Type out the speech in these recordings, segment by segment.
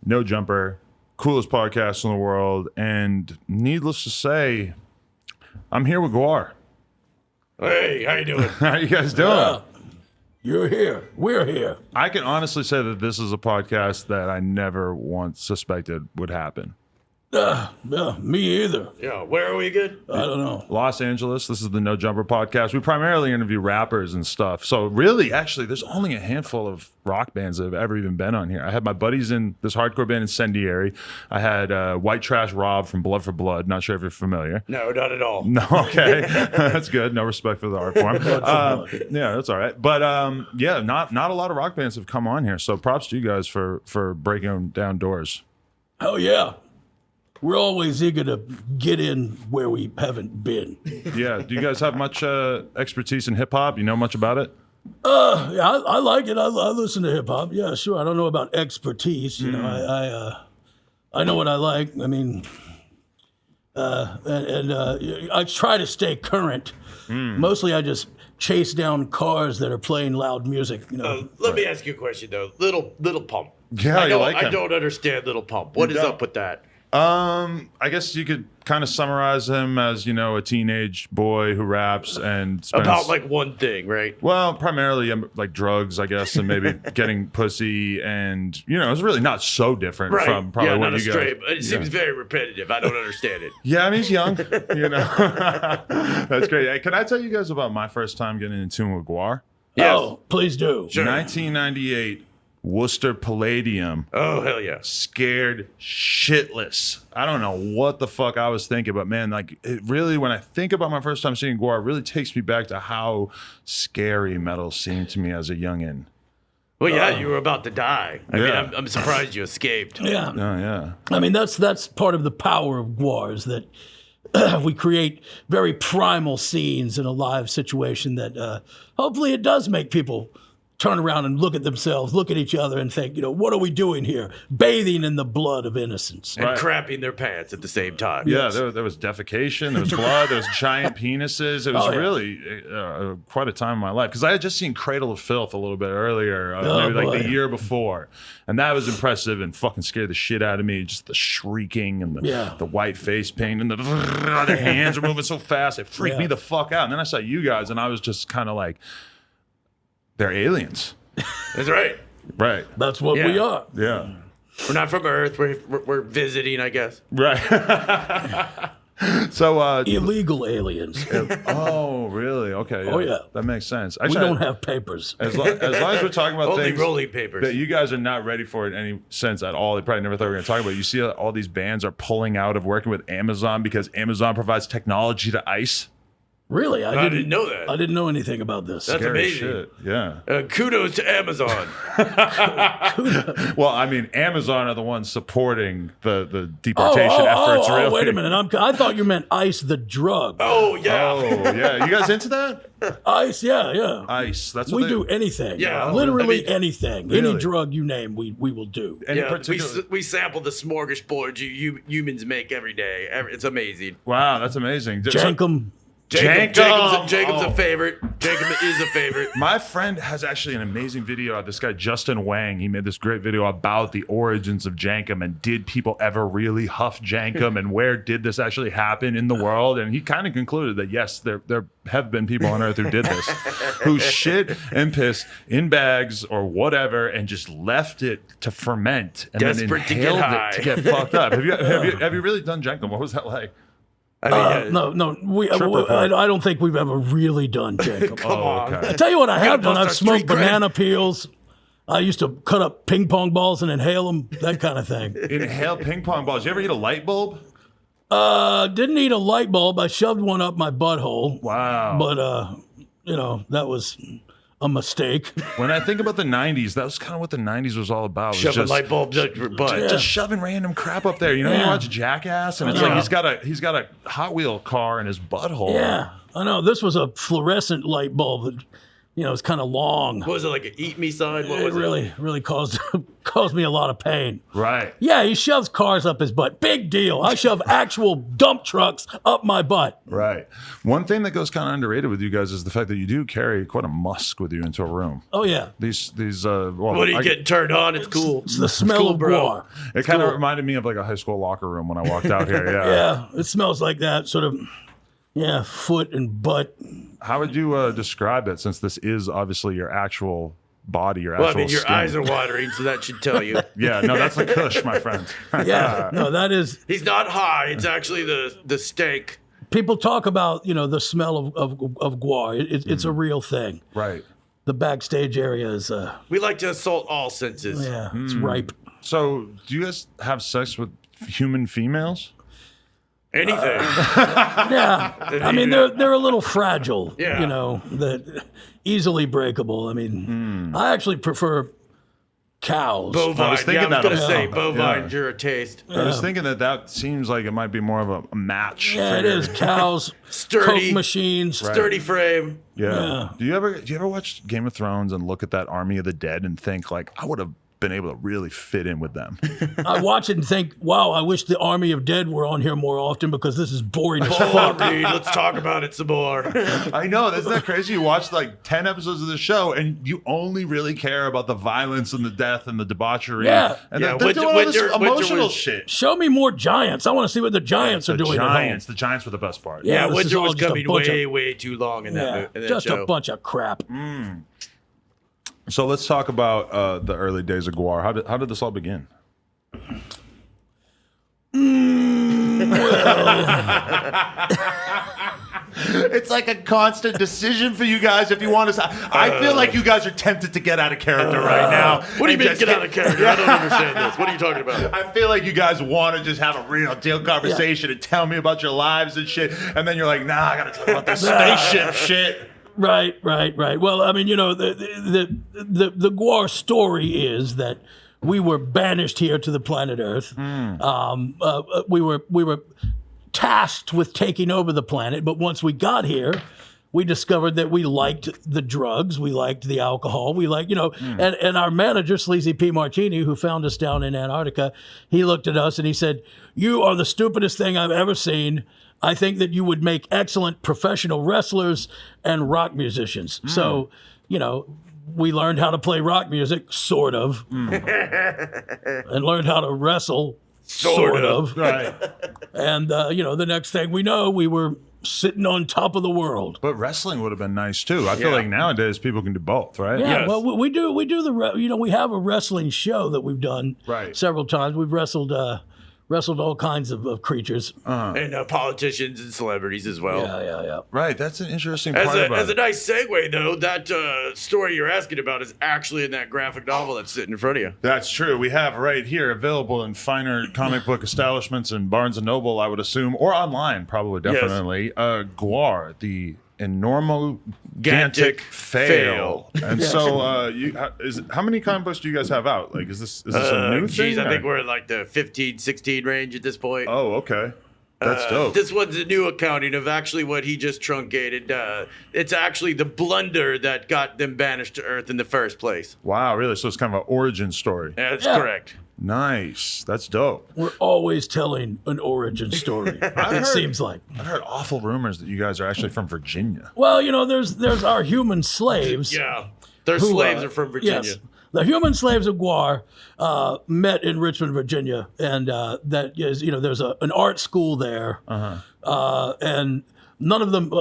No Jumper, coolest podcast in the world. And needless to say, I'm here with GWAR. Hey, how you doing? How you guys doing? You're here. We're here. I can honestly say that this is a podcast that I never once suspected would happen. Me either. Yeah, where are we again? I don't know. Los Angeles. This is the No Jumper podcast. We primarily interview rappers and stuff. So really, actually, there's only a handful of rock bands that have ever even been on here. I had my buddies in this hardcore band Incendiary. I had White Trash Rob from Blood for Blood. Not sure if you're familiar. No, not at all. No, okay. That's good. No respect for the art form. Yeah, that's all right. But yeah, not a lot of rock bands have come on here. So props to you guys for breaking down doors. Oh, yeah. We're always eager to get in where we haven't been. Yeah. Do you guys have much expertise in hip hop? You know much about it? Yeah, I like it. I listen to hip hop. Yeah, sure. I don't know about expertise. You know, I know what I like. I mean, I try to stay current. Mostly, I just chase down cars that are playing loud music. You know. Let me ask you a question though. Little Pump. Yeah, I don't understand Little Pump. What is up with that? I guess you could kind of summarize him as, you know, a teenage boy who raps and spends... About like one thing, right? Well, primarily like drugs, I guess, and maybe getting pussy, and you know, it's really not so different from probably what you guys. It seems very repetitive. I don't understand it. Yeah, I mean, he's young, you know. That's great. Hey, can I tell you guys about my first time getting in tune with GWAR? Yes. Oh, please do. Sure. 1998. Worcester Palladium. Oh, hell yeah. Scared shitless. I don't know what the fuck I was thinking, but man, like it really, when I think about my first time seeing GWAR, it really takes me back to how scary metal seemed to me as a youngin'. Well, yeah, you were about to die. I mean, Yeah. I'm surprised you escaped. Yeah. Oh, yeah. I mean, that's part of the power of GWAR is that we create very primal scenes in a live situation that hopefully it does make people turn around and look at themselves, look at each other and think, you know, what are we doing here? Bathing in the blood of innocence. And crapping their pants at the same time. Yeah, there was defecation, there was blood, there was giant penises. It was really quite a time in my life. Because I had just seen Cradle of Filth a little bit earlier, maybe like the year before. And that was impressive and fucking scared the shit out of me. Just the shrieking and the white face paint and their hands were moving so fast. It freaked me the fuck out. And then I saw you guys and I was just kind of like, they're aliens. That's right. Right. That's what we are. Yeah. We're not from Earth. We're visiting, I guess. Right. So Illegal aliens. oh, really? Okay. Yeah. Oh, yeah. That makes sense. We don't have papers. As long as we're talking about Only things rolling papers. that you guys are not ready for in any sense at all, they probably never thought we were going to talk about it. You see all these bands are pulling out of working with Amazon because Amazon provides technology to ICE. Really? I didn't know that. I didn't know anything about this. That's Scary amazing. shit. Yeah. Kudos to Amazon. Well, I mean, Amazon are the ones supporting the deportation efforts. Really. Wait a minute. I thought you meant ICE, the drug. Oh, yeah. Oh, yeah. You guys into that? ICE, yeah. ICE. That's We what do anything. Yeah. Literally I mean, anything. really? Any drug you name, we will do. Any Yeah, particular... we sample the smorgasbord you humans make every day. It's amazing. Wow, that's amazing. Jankum. Jacob's a favorite. Jacob is a favorite. My friend has actually an amazing video. This guy, Justin Wang, he made this great video about the origins of Jankum and did people ever really huff Jankum and where did this actually happen in the world? And he kind of concluded that, yes, there have been people on Earth who did this, who shit and piss in bags or whatever and just left it to ferment and Desperate then to get inhaled high. it to get fucked up. Have you really done Jankum? What was that like? I mean, No. I don't think we've ever really done Jankum. come on. Okay. I tell you what I have done. bust our I've smoked street cred. banana peels. I used to cut up ping pong balls and inhale them, that kind of thing. Inhale ping pong balls. You ever eat a light bulb? Didn't eat a light bulb. I shoved one up my butthole. Wow. But, that was a mistake. When I think about the 90s, that was kind of what the 90s was all about. Was Shoving just, light bulbs up your butt. just shoving random crap up there. You know, when you Yeah. watch Jackass, and it's like he's got a Hot Wheel car in his butthole. Yeah, I know. This was a fluorescent light bulb that it's kind of long. What was it, like an eat me sign? What It was really caused me a lot of pain. Right. Yeah, he shoves cars up his butt. Big deal. I shove actual dump trucks up my butt. Right. One thing that goes kind of underrated with you guys is the fact that you do carry quite a musk with you into a room. Oh yeah. These What are you getting turned on? It's cool. It's the smell of GWAR. It kind of reminded me of like a high school locker room when I walked out here. Yeah. Yeah, it smells like that sort of. Yeah, foot and butt. How would you describe it, since this is obviously your actual body, your actual Your skin? eyes are watering, so that should tell you. Yeah, no, that's the kush, my friend. Yeah, no, that is. He's not high. It's actually the steak. People talk about the smell of GWAR. It's a real thing. Right. The backstage area is. We like to assault all senses. Yeah, it's ripe. So, do you guys have sex with human females? Anything. Yeah, I mean they're a little fragile. Yeah. That easily breakable. I mean, I actually prefer cows. Bovine. I was thinking I was that going to also. say bovine, Yeah. your taste. I was thinking that seems like it might be more of a match. Yeah, for it is cows, Sturdy. Coke machines. Sturdy frame. Yeah. Do you ever watch Game of Thrones and look at that army of the dead and think like, I would have been able to really fit in with them? I watch it and think, wow, I wish the Army of Dead were on here more often because this is boring as fuck. Reed, let's talk about it some more. I know, isn't that crazy? You watch like 10 episodes of the show and you only really care about the violence and the death and the debauchery. Yeah. And Yeah, they're doing all this Winter emotional was- shit. Show me more giants. I want to see what the giants are The doing Giants. at home. The Giants were the best part. Yeah, this is Winter all was just a coming bunch way, of- way too long in Yeah, that just show. a bunch of crap. So let's talk about the early days of GWAR. How did this all begin? It's like a constant decision for you guys if you want to. I feel like you guys are tempted to get out of character right now. What do you and mean just get out of character? I don't understand this. What are you talking about? I feel like you guys want to just have a real deal conversation and tell me about your lives and shit, and then you're like, nah, I gotta talk about this spaceship shit. Right. Well, I mean, the GWAR story is that we were banished here to the planet Earth. We were tasked with taking over the planet, but once we got here, we discovered that we liked the drugs, we liked the alcohol, we liked, and our manager, Sleazy P. Martini, who found us down in Antarctica, he looked at us and he said, "You are the stupidest thing I've ever seen. I think that you would make excellent professional wrestlers and rock musicians." So, we learned how to play rock music, sort of, and learned how to wrestle, sort of. Right. And, the next thing we know, we were sitting on top of the world. But wrestling would have been nice too. I feel like nowadays people can do both, right? Yeah, Yes. well, we do we have a wrestling show that we've done Right. several times. We've wrestled all kinds of creatures. And politicians and celebrities as well. Yeah. Right. That's an interesting part about As a it. nice segue, though, that story you're asking about is actually in that graphic novel that's sitting in front of you. That's true. We have right here available in finer comic book establishments and Barnes and Noble, I would assume, or online, probably, definitely. GWAR, the enormogantic fail. And so, how many comic books do you guys have out? Like, is this a new thing? I think or- we're in like the 15, 16 range at this point. Oh, okay. That's dope. This one's a new accounting of actually what he just truncated. It's actually the blunder that got them banished to Earth in the first place. Wow, really? So it's kind of an origin story. That's Yeah. correct. Nice. That's dope. We're always telling an origin story. It seems like. I've heard awful rumors that you guys are actually from Virginia. Well, there's our human slaves. Yeah. Their who, slaves are from Virginia. Yes. The human slaves of GWAR met in Richmond, Virginia, and that is, there's an art school there, and none of them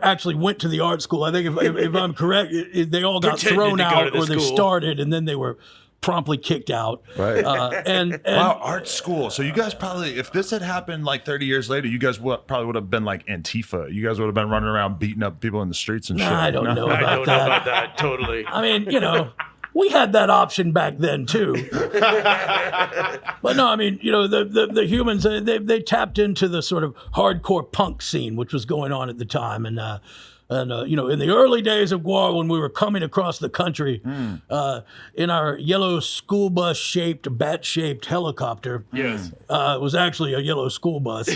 actually went to the art school. I think if I'm correct, they all got Pretended thrown to go out, to the or they school. started and then they were promptly kicked out. Right. And Wow, art school. So you guys probably, if this had happened like 30 years later, you guys probably would have been like Antifa. You guys would have been running around beating up people in the streets and shit. I don't know I about don't that. know about that. Totally. I mean, we had that option back then too. But no, I mean, the humans, they tapped into the sort of hardcore punk scene, which was going on at the time. And in the early days of GWAR, when we were coming across the country in our yellow school bus shaped, bat shaped helicopter, Yes. it was actually a yellow school bus.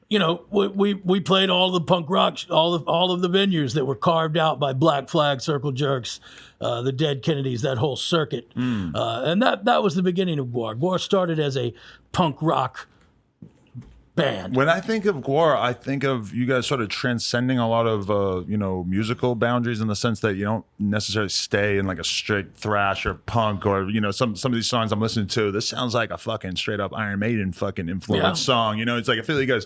you know, we played all the punk rock, all of the venues that were carved out by Black Flag, Circle Jerks, the Dead Kennedys, that whole circuit. And that was the beginning of GWAR. GWAR started as a punk rock band. When I think of GWAR, I think of you guys sort of transcending a lot of musical boundaries in the sense that you don't necessarily stay in like a straight thrash or punk or some of these songs I'm listening to. This sounds like a fucking straight up Iron Maiden fucking influence song. It's like I feel like you guys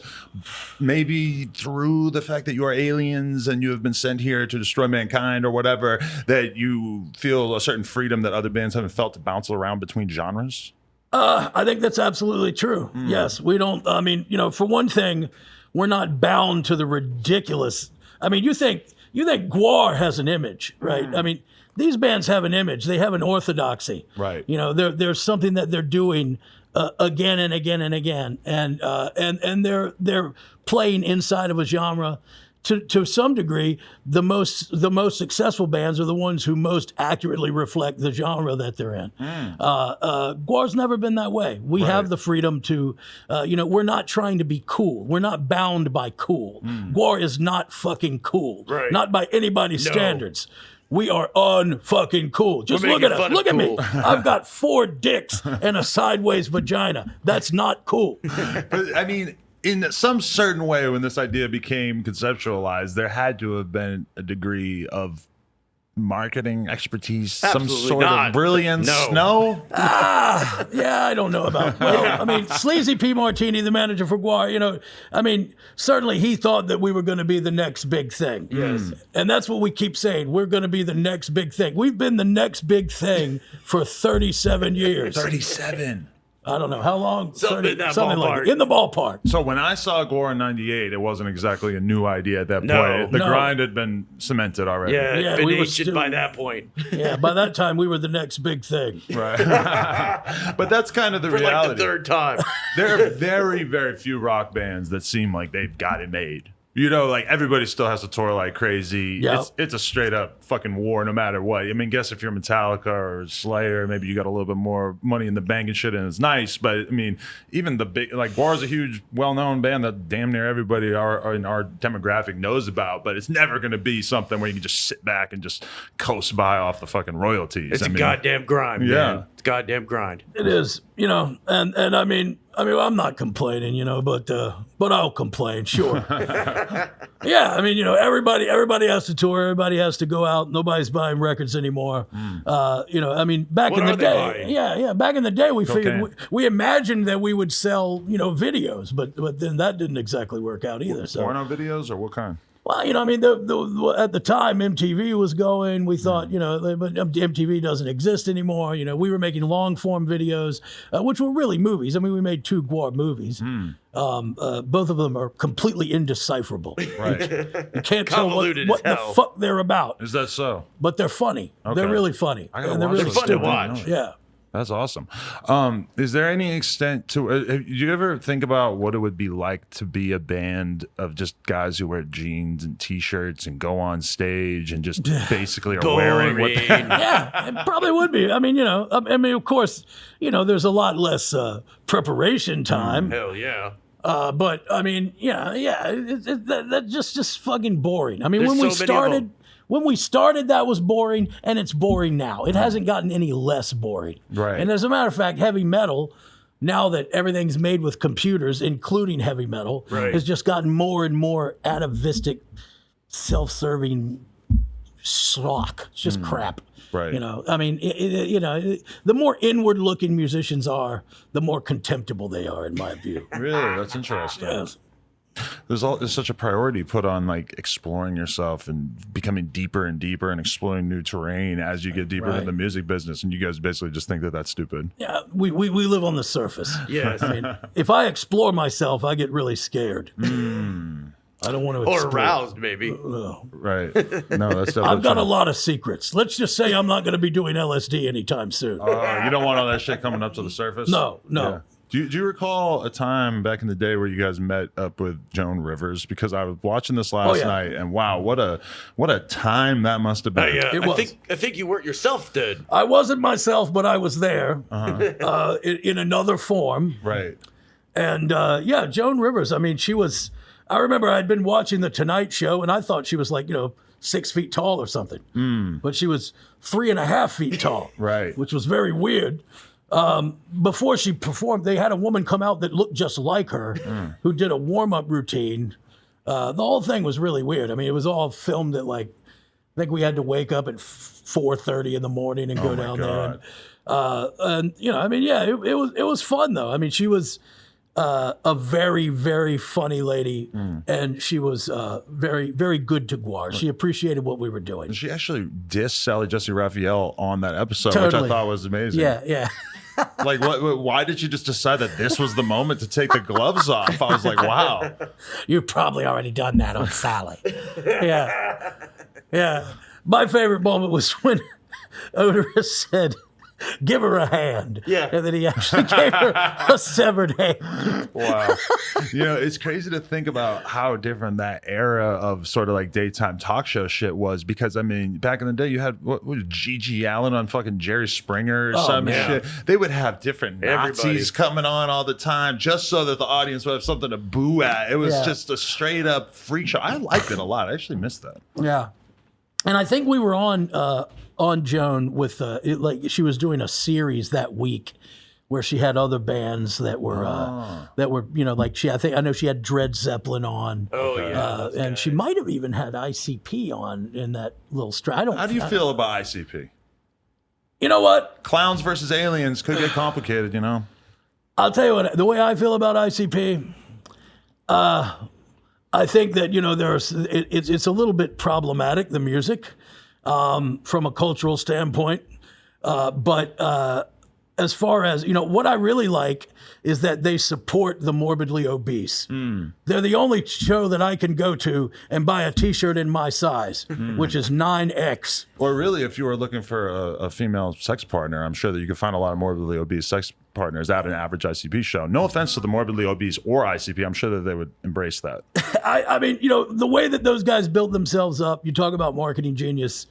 maybe through the fact that you are aliens and you have been sent here to destroy mankind or whatever, that you feel a certain freedom that other bands haven't felt to bounce around between genres. I think that's absolutely true. Yes, we don't. I mean, for one thing, we're not bound to the ridiculous. I mean, you think GWAR has an image, right? I mean, these bands have an image. They have an orthodoxy, right? There's something that they're doing again and again and again, and they're playing inside of a genre. To some degree, the most successful bands are the ones who most accurately reflect the genre that they're in. GWAR's never been that way. We have the freedom to, we're not trying to be cool. We're not bound by cool. GWAR is not fucking cool. Right. Not by anybody's standards. We are unfucking cool. Just look at us. Look at me. I've got 4 dicks and a sideways vagina. That's not cool. But I mean, in some certain way, when this idea became conceptualized, there had to have been a degree of marketing expertise, Absolutely some sort not. of brilliance. No. Yeah, I don't know about. Well, I mean, Sleazy P. Martini, the manager for GWAR, I mean, certainly he thought that we were going to be the next big thing. Yes. And that's what we keep saying. We're going to be the next big thing. We've been the next big thing for 37 years. 37. I don't know how long. Something in that something ballpark. like it. In the ballpark. So when I saw GWAR in '98, it wasn't exactly a new idea at that No. point. The No. grind had been cemented already. Yeah, Yeah, been we were ancient still- by that point. Yeah, by that time we were the next big thing. Right. But that's kind of the For reality. like the 3rd time. There are very, very few rock bands that seem like they've got it made. Like everybody still has to tour like crazy. Yep. It's a straight up fucking war no matter what. I mean, guess if you're Metallica or Slayer, maybe you got a little bit more money in the bank and shit and it's nice. But I mean, even the big, like GWAR's a huge, well-known band that damn near everybody in our demographic knows about, but it's never going to be something where you can just sit back and just coast by off the fucking royalties. It's a goddamn grind, Yeah. man. It's a goddamn grind. It is, and I mean, I'm not complaining, but I'll complain, sure. Yeah, I mean, everybody has to tour, everybody has to go out. Nobody's buying records anymore. I mean, back What in the are they day, buying? back in the day, we Cocaine. figured we imagined that we would sell, videos, but then that didn't exactly work out either. So. Porno videos or what kind? Well, I mean, at the time, MTV was going. We thought, but MTV doesn't exist anymore. We were making long-form videos, which were really movies. I mean, we made 2 GWAR movies. Both of them are completely indecipherable. Right. You can't tell what Convoluted the as hell. fuck they're about. Is that so? But they're funny. Okay. They're really funny. I gotta And they're watch really those. They're fun to stupid. watch. Yeah. That's awesome. Is there any extent to? Do you ever think about what it would be like to be a band of just guys who wear jeans and T-shirts and go on stage and just basically are wearing what? Boring. Yeah, it probably would be. I mean, of course, there's a lot less preparation time. Hell yeah. But I mean, that's just fucking boring. I mean, There's when we so many of started, them. that was boring, and it's boring now. It hasn't gotten any less boring. Right. And as a matter of fact, heavy metal, now that everything's made with computers, including heavy metal, Right. has just gotten more and more atavistic, self-serving schlock. It's just crap. Right. I mean, the more inward-looking musicians are, the more contemptible they are, in my view. Really, that's interesting. Yes. There's such a priority put on like exploring yourself and becoming deeper and deeper and exploring new terrain as you get deeper into Right. the music business. And you guys basically just think that that's stupid. Yeah, we live on the surface. Yes. I mean, if I explore myself, I get really scared. I don't want to Or explore. aroused, maybe. Right. No, that's definitely I've got true. a lot of secrets. Let's just say I'm not going to be doing LSD anytime soon. You don't want all that shit coming up to the surface? No. Yeah. Do you recall a time back in the day where you guys met up with Joan Rivers? Because I was watching this last yeah. night, and wow, what a time that must have been. It was. I think you weren't yourself, dude. I wasn't myself, but I was there in another form. Right. And yeah, Joan Rivers, I mean, I remember I'd been watching The Tonight Show and I thought she was like, 6 feet tall or something. But she was 3.5 feet tall. Right. Which was very weird. Before she performed, they had a woman come out that looked just like her who did a warm-up routine. The whole thing was really weird. I mean, it was all filmed at I think we had to wake up at 4:30 in the morning and go down there. And it was fun though. I mean, she was a very, very funny lady, and she was very, very good to GWAR. She appreciated what we were doing. She actually dissed Sally Jesse Raphael on that episode, which I thought was amazing. Yeah. Like, why did you just decide that this was the moment to take the gloves off? I was like, wow. You've probably already done that on Sally. Yeah. My favorite moment was when Oderus said, "Give her a hand." Yeah. And then he actually gave her a severed hand. Wow. It's crazy to think about how different that era of sort of like daytime talk show shit was, because, I mean, back in the day, you had what was Gigi Allen on fucking Jerry Springer or some shit. They would have different Nazis coming on all the time just so that the audience would have something to boo at. It was just a straight up freak show. I liked it a lot. I actually missed that. Yeah. And I think we were on Joan with she was doing a series that week where she had other bands that were I know she had Dred Zeppelin on. Oh yeah, and she might have even had ICP on in that little How do you feel about ICP? You know what? Clowns versus aliens could get complicated, I'll tell you what. The way I feel about ICP, I think that it's a little bit problematic, the music. From a cultural standpoint. But as far as, what I really like is that they support the morbidly obese. They're the only show that I can go to and buy a T-shirt in my size, which is 9X. Or really, if you were looking for a female sex partner, I'm sure that you could find a lot of morbidly obese sex partners at an average ICP show. No offense to the morbidly obese or ICP. I'm sure that they would embrace that. I mean, the way that those guys built themselves up, you talk about marketing genius,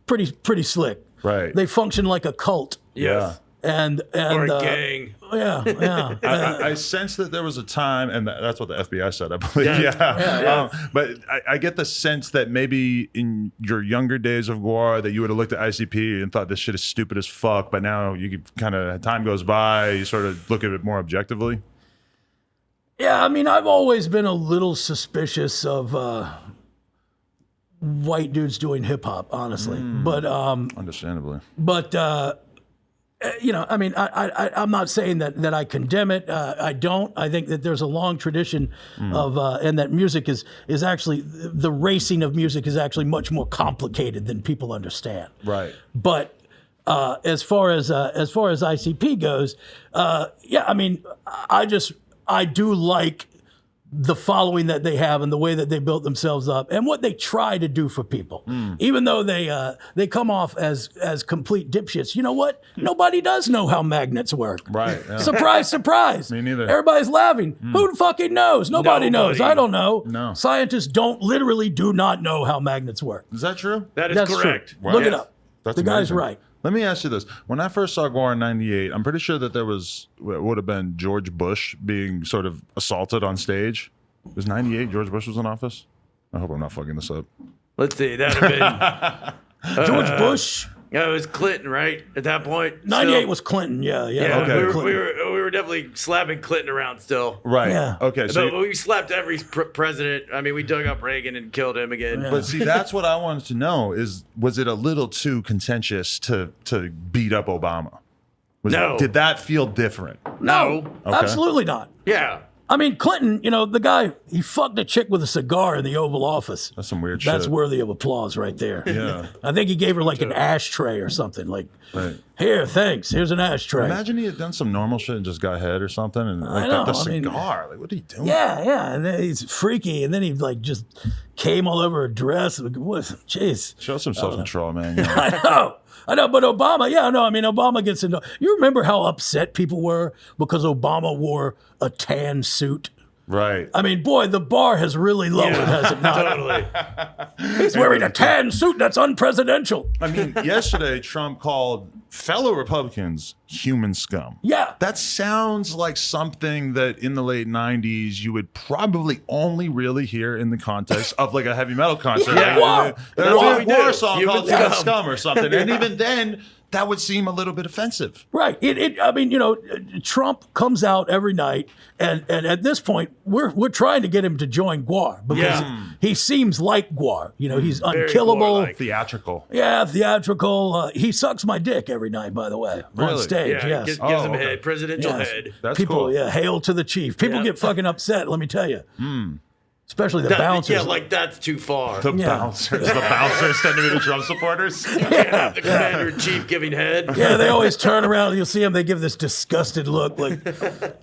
pretty slick. Right. They function like a cult. Yeah. And or a gang. Yeah. I sense that there was a time, and that's what the FBI said, I believe. Yeah. But I get the sense that maybe in your younger days of GWAR that you would have looked at ICP and thought this shit is stupid as fuck, but now you kind of, time goes by, you sort of look at it more objectively. Yeah, I mean, I've always been a little suspicious of white dudes doing hip hop, honestly. But understandably. But I mean, I'm not saying that I condemn it. I don't. I think that there's a long tradition of, and that music is actually, the racing of music is actually much more complicated than people understand. Right. But as far as ICP goes, I mean, I do like the following that they have and the way that they built themselves up and what they try to do for people. Even though they come off as complete dipshits. You know what? Nobody does know how magnets work. Right. Yeah. Surprise, surprise. Me neither. Everybody's laughing. Who fucking knows? Nobody knows. I don't know. No. Scientists literally do not know how magnets work. Is that true? That's correct. True. Wow. Look it up. That's the guy's amazing. right. Let me ask you this. When I first saw GWAR in 98, I'm pretty sure that there was, what would have been George Bush being sort of assaulted on stage. It was 98, George Bush was in office? I hope I'm not fucking this up. Let's see, that would have been George Bush? Yeah, it was Clinton, right? At that point? 98 was Clinton, yeah. Yeah, Okay. we were definitely slapping Clinton around still. Right. Yeah. Okay. So But we slapped every president. I mean, we dug up Reagan and killed him again. Yeah. But see, that's what I wanted to know was it a little too contentious to beat up Obama? No. Did that feel different? No. Okay. Absolutely not. Yeah. I mean, Clinton, the guy, he fucked a chick with a cigar in the Oval Office. That's some weird shit. That's worthy of applause right there. Yeah. I think he gave her like an ashtray or something. Like, Right. here, thanks. Here's an ashtray. Imagine he had done some normal shit and just got head or something. And like know, the I mean- cigar. Like, what are you doing? Yeah. And then he's freaky. And then he like just came all over her dress. Like, what? Jeez. Show some self-control, man. I know, but Obama, Obama gets into. You remember how upset people were because Obama wore a tan suit? Right. I mean, boy, the bar has really lowered, has it not? Totally. He's wearing a tan suit. That's unpresidential. I mean, yesterday Trump called fellow Republicans, human scum. Yeah. That sounds like something that in the late 90s you would probably only really hear in the context of like a heavy metal concert. Yeah. Like, there's what a we GWAR do. song Human called Human Scum. Scum or something. And even then, that would seem a little bit offensive. Right. I mean, Trump comes out every night, and at this point, we're trying to get him to join GWAR because he seems like GWAR. He's unkillable. GWAR-like. Theatrical. Yeah, theatrical. He sucks my dick every night, by the way, on Really? stage. Yeah, yes. gives him okay. head, presidential Yes. head. That's People, cool. yeah, hail to the chief. People Yeah. get fucking upset, let me tell you. Especially the bouncers. Yeah, like that's too far. The Yeah. bouncers. The bouncers tend to be the Trump supporters. The commander in chief giving head. Yeah, they always turn around and you'll see them, they give this disgusted look like,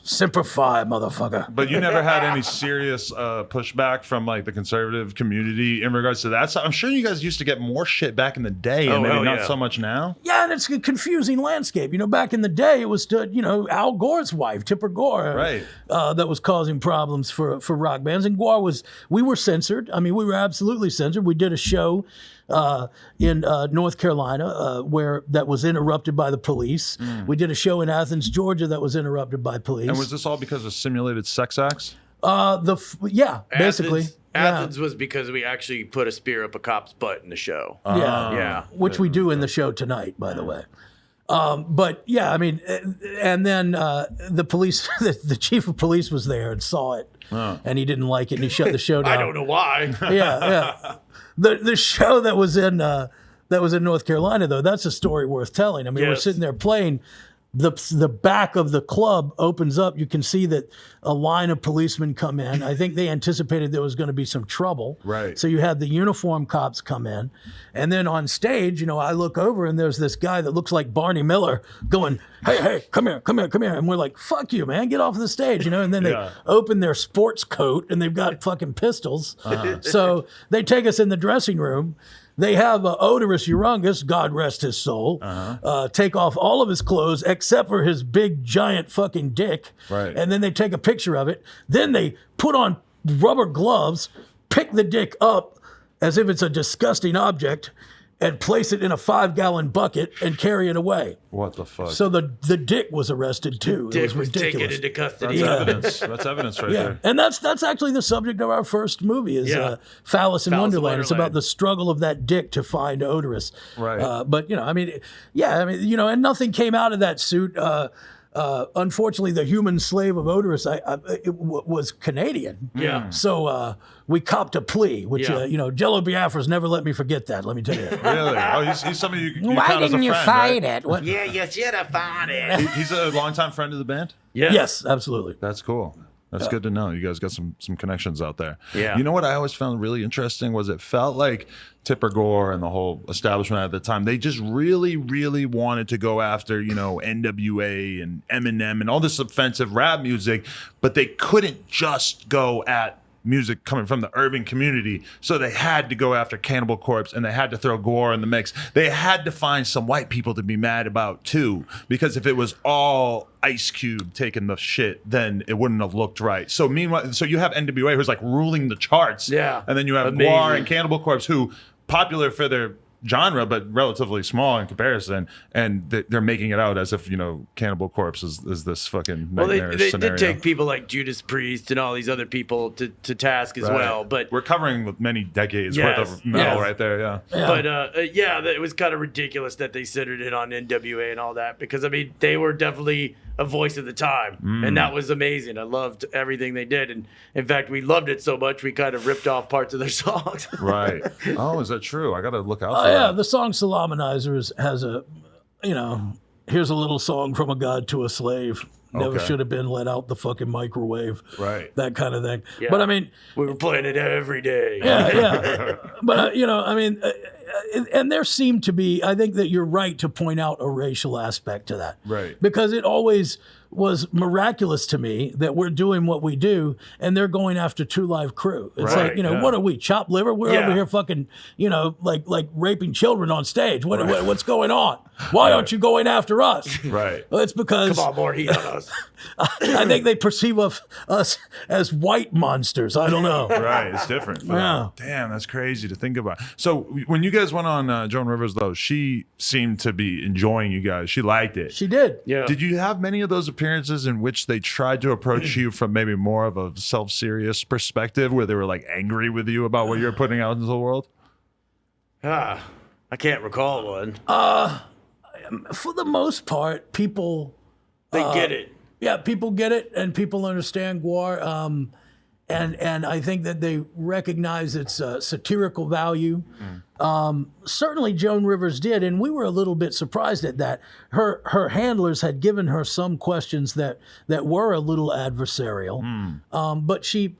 Semper Fi, motherfucker. But you never had any serious pushback from like the conservative community in regards to that. So I'm sure you guys used to get more shit back in the day, and maybe hell not yeah. so much now. Yeah, and it's a confusing landscape. Back in the day, it was Al Gore's wife, Tipper Gore, Right. that was causing problems for rock bands. And GWAR we were censored. I mean, we were absolutely censored. We did a show in North Carolina where that was interrupted by the police. We did a show in Athens, Georgia that was interrupted by police. And was this all because of simulated sex acts? Basically. Athens was because we actually put a spear up a cop's butt in the show. Yeah. Which we do in the show tonight, by the way. But yeah, I mean, and then the police, the chief of police was there and saw it, and he didn't like it, and he shut the show down. I don't know why. Yeah. The show that was in North Carolina, though, that's a story worth telling. I mean, we're Yes. sitting there playing. The back of the club opens up. You can see that a line of policemen come in. I think they anticipated there was going to be some trouble. Right. So you had the uniform cops come in. And then on stage, I look over and there's this guy that looks like Barney Miller going, hey, come here. And we're like, fuck you, man, get off the stage, And then they open their sports coat and they've got fucking pistols. So they take us in the dressing room. They have Odorous Urungus, God rest his soul, take off all of his clothes except for his big, giant fucking dick. Right. And then they take a picture of it. Then they put on rubber gloves, pick the dick up as if it's a disgusting object, and place it in a 5-gallon bucket and carry it away. What the fuck? So the dick was arrested too. It Dick was was taken ridiculous. into custody. That's evidence. That's evidence right Yeah, there. and that's actually the subject of our first movie is Yeah. Phallus in Phallus in Wonderland. It's about Wonderland. the struggle of that dick to find Odorous. Right. But and nothing came out of that suit. Unfortunately, the human slave of Odorous was Canadian. Yeah. So we copped a plea, which Yeah. Jello Biafra's never let me forget that. Let me tell you. Really? Oh, he's somebody you Why count as a didn't you friend, fight right? it? What? Yeah, you should have found it. He's a longtime friend of the band? Yeah. Yes, absolutely. That's cool. That's good to know. You guys got some connections out there. Yeah. You know what I always found really interesting was it felt like Tipper Gore and the whole establishment at the time, they just really, really wanted to go after, NWA and Eminem and all this offensive rap music, but they couldn't just go at music coming from the urban community. So they had to go after Cannibal Corpse and they had to throw GWAR in the mix. They had to find some white people to be mad about too, because if it was all Ice Cube taking the shit, then it wouldn't have looked right. So meanwhile, you have NWA who's like ruling the charts. Yeah. And then you have Amazing. GWAR and Cannibal Corpse who popular for their genre, but relatively small in comparison, and they're making it out as if Cannibal Corpse is this fucking Well, nightmare they scenario. did take people like Judas Priest and all these other people to task as Right. well, but we're covering many decades Yes. worth of metal Yes. right there. Yeah. it was kind of ridiculous that they centered it on NWA and all that because they were definitely a voice of the time, and that was amazing. I loved everything they did, and in fact, we loved it so much we kind of ripped off parts of their songs. Right. Oh, is that true? I got to look out for Yeah, that. the song Salamanizer has a, here's a little song from a god to a slave. Never Okay. should have been let out the fucking microwave. Right. That kind of thing. Yeah. But We were playing it every day. yeah. But, and there seemed to be, I think that you're right to point out a racial aspect to that. Right. Because it always was miraculous to me that we're doing what we do and they're going after Two Live Crew. It's Right, like, yeah. what are we, chopped liver? We're Yeah. over here fucking, like raping children on stage. What's going on? Why aren't you going after us? Right. Well, it's because Come on, more heat on us. I think they perceive us as white monsters. I don't know. Right. It's different. for them. Yeah. Damn, that's crazy to think about. So when you guys guys went on Joan Rivers, though, she seemed to be enjoying you guys. She liked it. She did. Yeah. Did you have many of those appearances in which they tried to approach you from maybe more of a self-serious perspective, where they were like angry with you about what you're putting out into the world? I can't recall one. For the most part, people They get it. Yeah, people get it, and people understand GWAR, and I think that they recognize its satirical value. Certainly, Joan Rivers did, and we were a little bit surprised at that. Her handlers had given her some questions that were a little adversarial, but she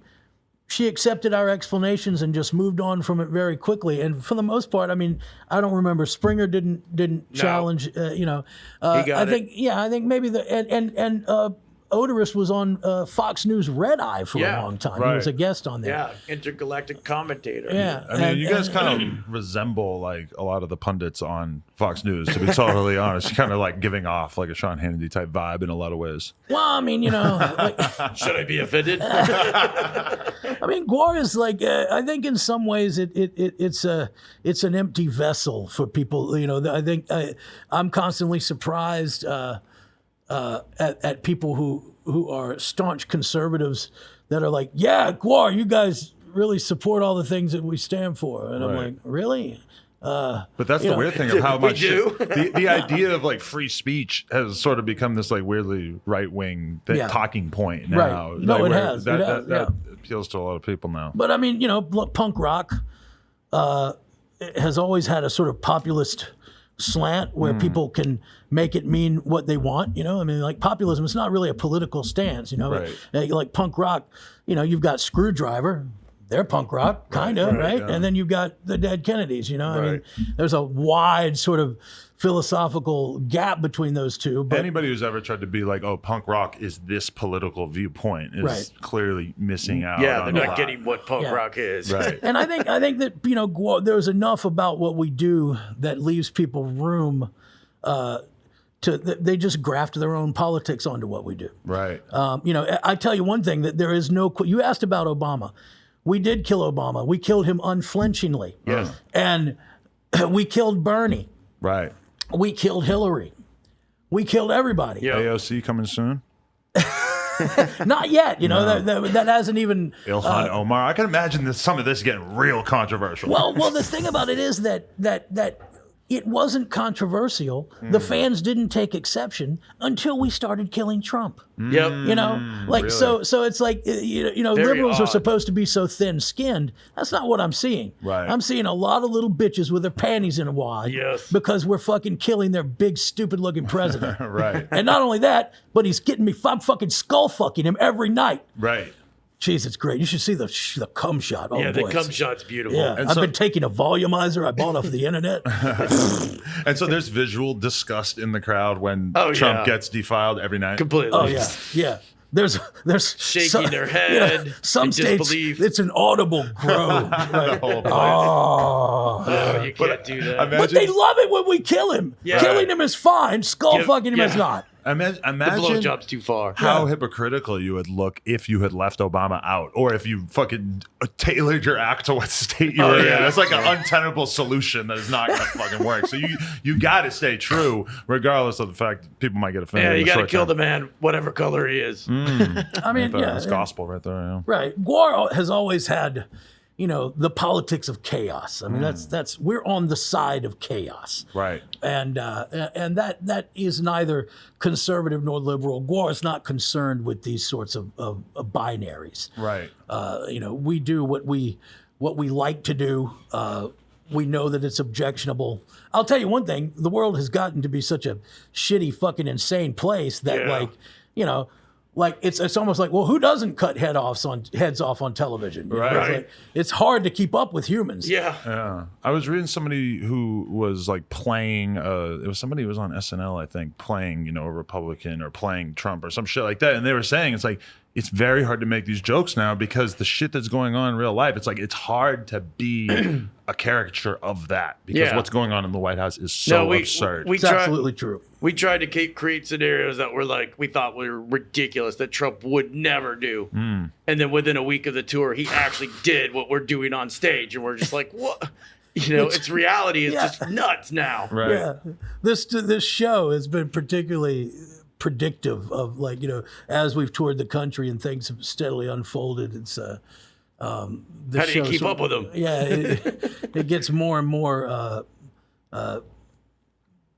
accepted our explanations and just moved on from it very quickly. And for the most part, I mean, I don't remember Springer didn't challenge. He got I think maybe and Odorous was on Fox News Red Eye for a long time. He was a guest on there. Yeah, intergalactic commentator. Yeah. I mean, you guys kind of resemble like a lot of the pundits on Fox News, to be totally honest. You're kind of like giving off like a Sean Hannity type vibe in a lot of ways. Well, I mean, like, Should I be offended? I mean, GWAR is like I think in some ways it's an empty vessel for people. I think I'm constantly surprised at people who are staunch conservatives that are like, yeah, GWAR, you guys really support all the things that we stand for, and I'm like, really? But that's the weird thing of how much do. the idea of like free speech has sort of become this like weirdly right wing talking point now. Right. No, like, it has. That appeals to a lot of people now. But I mean, punk rock has always had a sort of populist slant where people can make it mean what they want. I mean, like populism is not really a political stance. Like punk rock. You've got Screwdriver. They're punk rock, kind of, right? Yeah. And then you've got the Dead Kennedys, I mean, there's a wide sort of philosophical gap between those two. But anybody who's ever tried to be like, oh, punk rock is this political viewpoint is clearly missing out. Yeah, on they're a not lot. getting what punk rock is. Right. And I think that, GWAR, there's enough about what we do that leaves people room they just graft their own politics onto what we do. Right. I tell you one thing, that there is you asked about Obama. We did kill Obama. We killed him unflinchingly. Yes. And we killed Bernie. Right. We killed Hillary. We killed everybody. Yeah. AOC coming soon? Not yet. That hasn't even. Ilhan Omar. I can imagine some of this getting real controversial. Well, the thing about it is that it wasn't controversial. The fans didn't take exception until we started killing Trump. Yep. Really? So it's like liberals are supposed to be so thin-skinned. That's not what I'm seeing. Right. I'm seeing a lot of little bitches with their panties in a wad. Yes. Because we're fucking killing their big stupid-looking president. Right. And not only that, but he's getting me. I'm fucking skull fucking him every night. Right. Jeez, it's great. You should see the cum shot. Oh, Yeah, boy, the cum shot's beautiful. Yeah, And I've so- been taking a volumizer I bought off the internet. And so there's visual disgust in the crowd when Oh, Trump yeah. gets defiled every night. Completely. Oh yeah. There's Shaking their head some in states disbelief. it's an audible groan. The whole place. Oh. Oh, you can't do that. But they love it when we kill him. Yeah. Killing him is fine. Skull Yeah, fucking him is yeah. not. Imagine Blowjob's too far. how hypocritical you would look if you had left Obama out, or if you fucking tailored your act to what state you were in. yeah. That's like an untenable solution that is not going to fucking work. So you got to stay true, regardless of the fact that people might get offended. Yeah, in you the got to short kill term. the man, whatever color he is. I mean, That's gospel right there. Yeah. right. GWAR has always had, the politics of chaos. I mean, that's we're on the side of chaos. Right. And that is neither conservative nor liberal. GWAR is not concerned with these sorts of binaries. Right. We do what we like to do. We know that it's objectionable. I'll tell you one thing: the world has gotten to be such a shitty, fucking insane place that, Yeah. it's almost like, well, who doesn't cut heads off on television? Right. It's like, it's hard to keep up with humans. Yeah. Yeah, I was reading somebody who was like playing. It was somebody who was on SNL, I think, playing a Republican or playing Trump or some shit like that, and they were saying it's like it's very hard to make these jokes now because the shit that's going on in real life. It's like it's hard to be a caricature of that because what's going on in the White House is so absurd. It's absolutely true. We tried to create scenarios that were like we thought were ridiculous that Trump would never do, and then within a week of the tour, he actually did what we're doing on stage, and we're just like, what? its reality is just nuts now. Right. Yeah, this show has been particularly predictive of, like, as we've toured the country and things have steadily unfolded. It's How do you keep up with them? Yeah, it gets more and more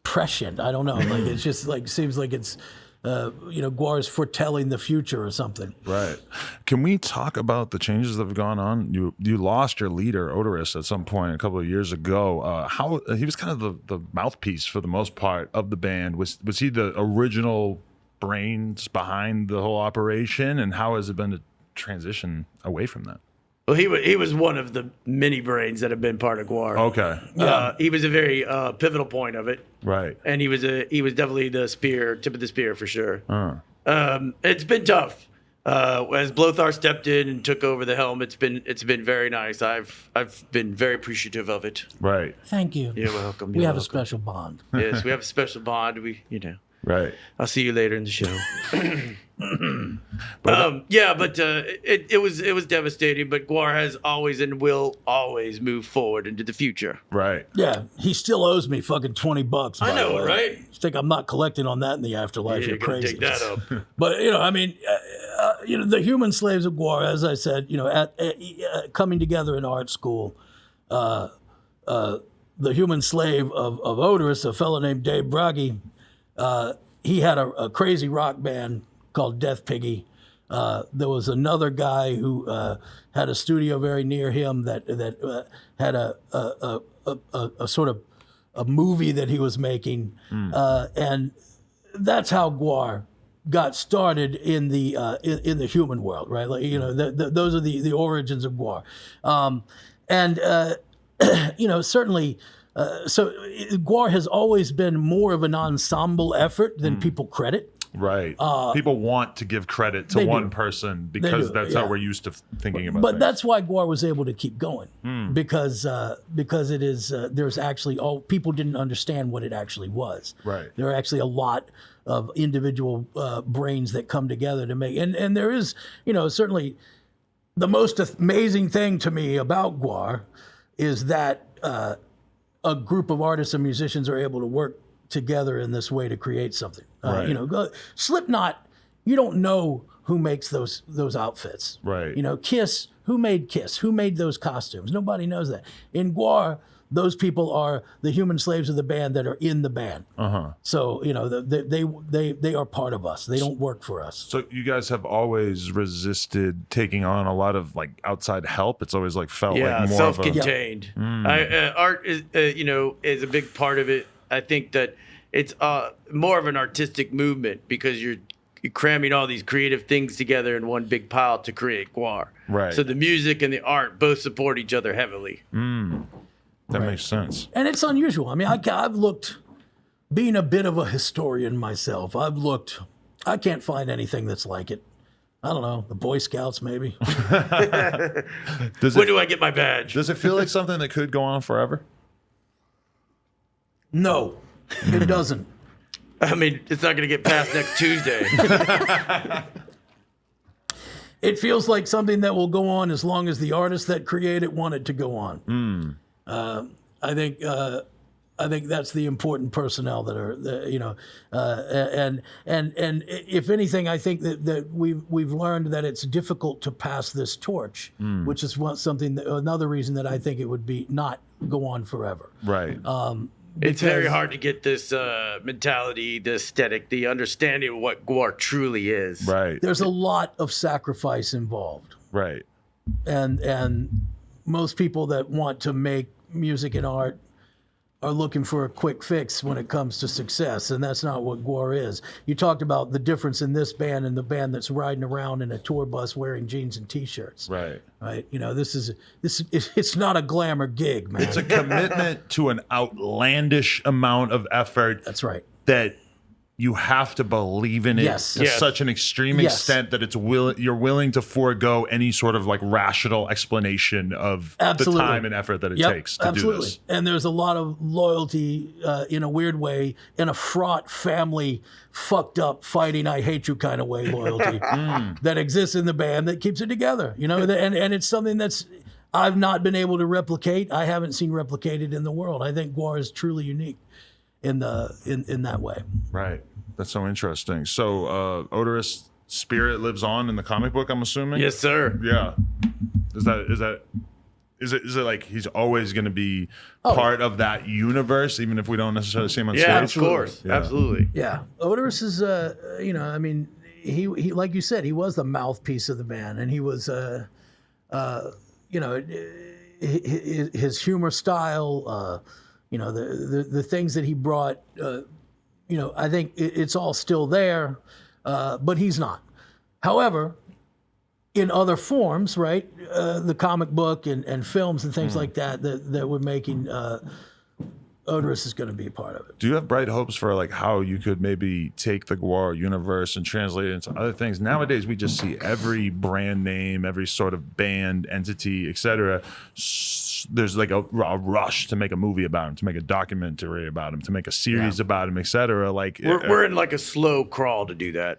prescient. I don't know. Like, it's just like seems like it's GWAR's foretelling the future or something. Right. Can we talk about the changes that have gone on? You lost your leader, Odorous, at some point a couple of years ago. How he was kind of the mouthpiece for the most part of the band. Was he the original brains behind the whole operation? And how has it been to transition away from that? Well, he was one of the many brains that have been part of GWAR. Okay. He was a very pivotal point of it. Right. And he was definitely the tip of the spear for sure. It's been tough. As Blothar stepped in and took over the helm, it's been very nice. I've been very appreciative of it. Right. Thank you. You're welcome. We have a special bond. Yes, we have a special bond. Right. I'll see you later in the show. But it was devastating. But GWAR has always and will always move forward into the future. Right. Yeah, he still owes me fucking $20. I know, right? You think I'm not collecting on that in the afterlife? You're crazy. Take that up. But the human slaves of GWAR, as I said, coming together in art school, the human slave of Odorous, a fellow named Dave Bragi, he had a crazy rock band called Death Piggy. There was another guy who had a studio very near him that had a sort of a movie that he was making, and that's how GWAR got started in the human world, right? Like, those are the origins of GWAR, certainly. So GWAR has always been more of an ensemble effort than people credit. Right. People want to give credit to one person because that's how we're used to thinking about things. That's why GWAR was able to keep going, because it is there's actually people didn't understand what it actually was. Right. There are actually a lot of individual brains that come together to make, and there is, certainly the most amazing thing to me about GWAR is that a group of artists and musicians are able to work together in this way to create something. Right. Slipknot, you don't know who makes those outfits. Right. Kiss, who made Kiss? Who made those costumes? Nobody knows that. In GWAR, those people are the human slaves of the band that are in the band. So, they are part of us. They don't work for us. So you guys have always resisted taking on a lot of outside help. It's always felt like more self-contained. Art is is a big part of it. I think that it's more of an artistic movement because you're cramming all these creative things together in one big pile to create GWAR. Right. So the music and the art both support each other heavily. That makes sense. And it's unusual. I mean, I've looked, being a bit of a historian myself, I can't find anything that's like it. I don't know, the Boy Scouts maybe. When do I get my badge? Does it feel like something that could go on forever? No, it doesn't. I mean, it's not going to get past next Tuesday. It feels like something that will go on as long as the artists that create it want it to go on. I think that's the important personnel that are, and if anything, I think that we've learned that it's difficult to pass this torch, which is another reason that I think it would be not go on forever. Right. It's very hard to get this mentality, the aesthetic, the understanding of what GWAR truly is. Right. There's a lot of sacrifice involved. Right. And most people that want to make music and art are looking for a quick fix when it comes to success, and that's not what GWAR is. You talked about the difference in this band and the band that's riding around in a tour bus wearing jeans and t-shirts. Right. Right. It's not a glamour gig, man. It's a commitment to an outlandish amount of effort. That's right. That you have to believe in it to such an extreme extent that you're willing to forego any sort of rational explanation of the time and effort that it takes to do this. And there's a lot of loyalty in a weird way, in a fraught family, fucked up, fighting, I hate you kind of way loyalty that exists in the band that keeps it together. And it's something that's, I've not been able to replicate. I haven't seen replicated in the world. I think GWAR is truly unique in that way. Right. That's so interesting. So Odorous spirit lives on in the comic book, I'm assuming? Yes, sir. Yeah. Is it like he's always going to be part of that universe, even if we don't necessarily see him on stage? Yeah, of course. Yeah. Absolutely. Yeah. Odorous is, I mean, he like you said, he was the mouthpiece of the band, and he was, his humor style, the things that he brought, I think it's all still there, but he's not. However, in other forms, right, the comic book and films and things like that we're making, Odorous is going to be a part of it. Do you have bright hopes for like how you could maybe take the GWAR universe and translate it into other things? Nowadays, we just see every brand name, every sort of band, entity, etc. There's like a rush to make a movie about him, to make a documentary about him, to make a series about him, etc. Like we're in like a slow crawl to do that.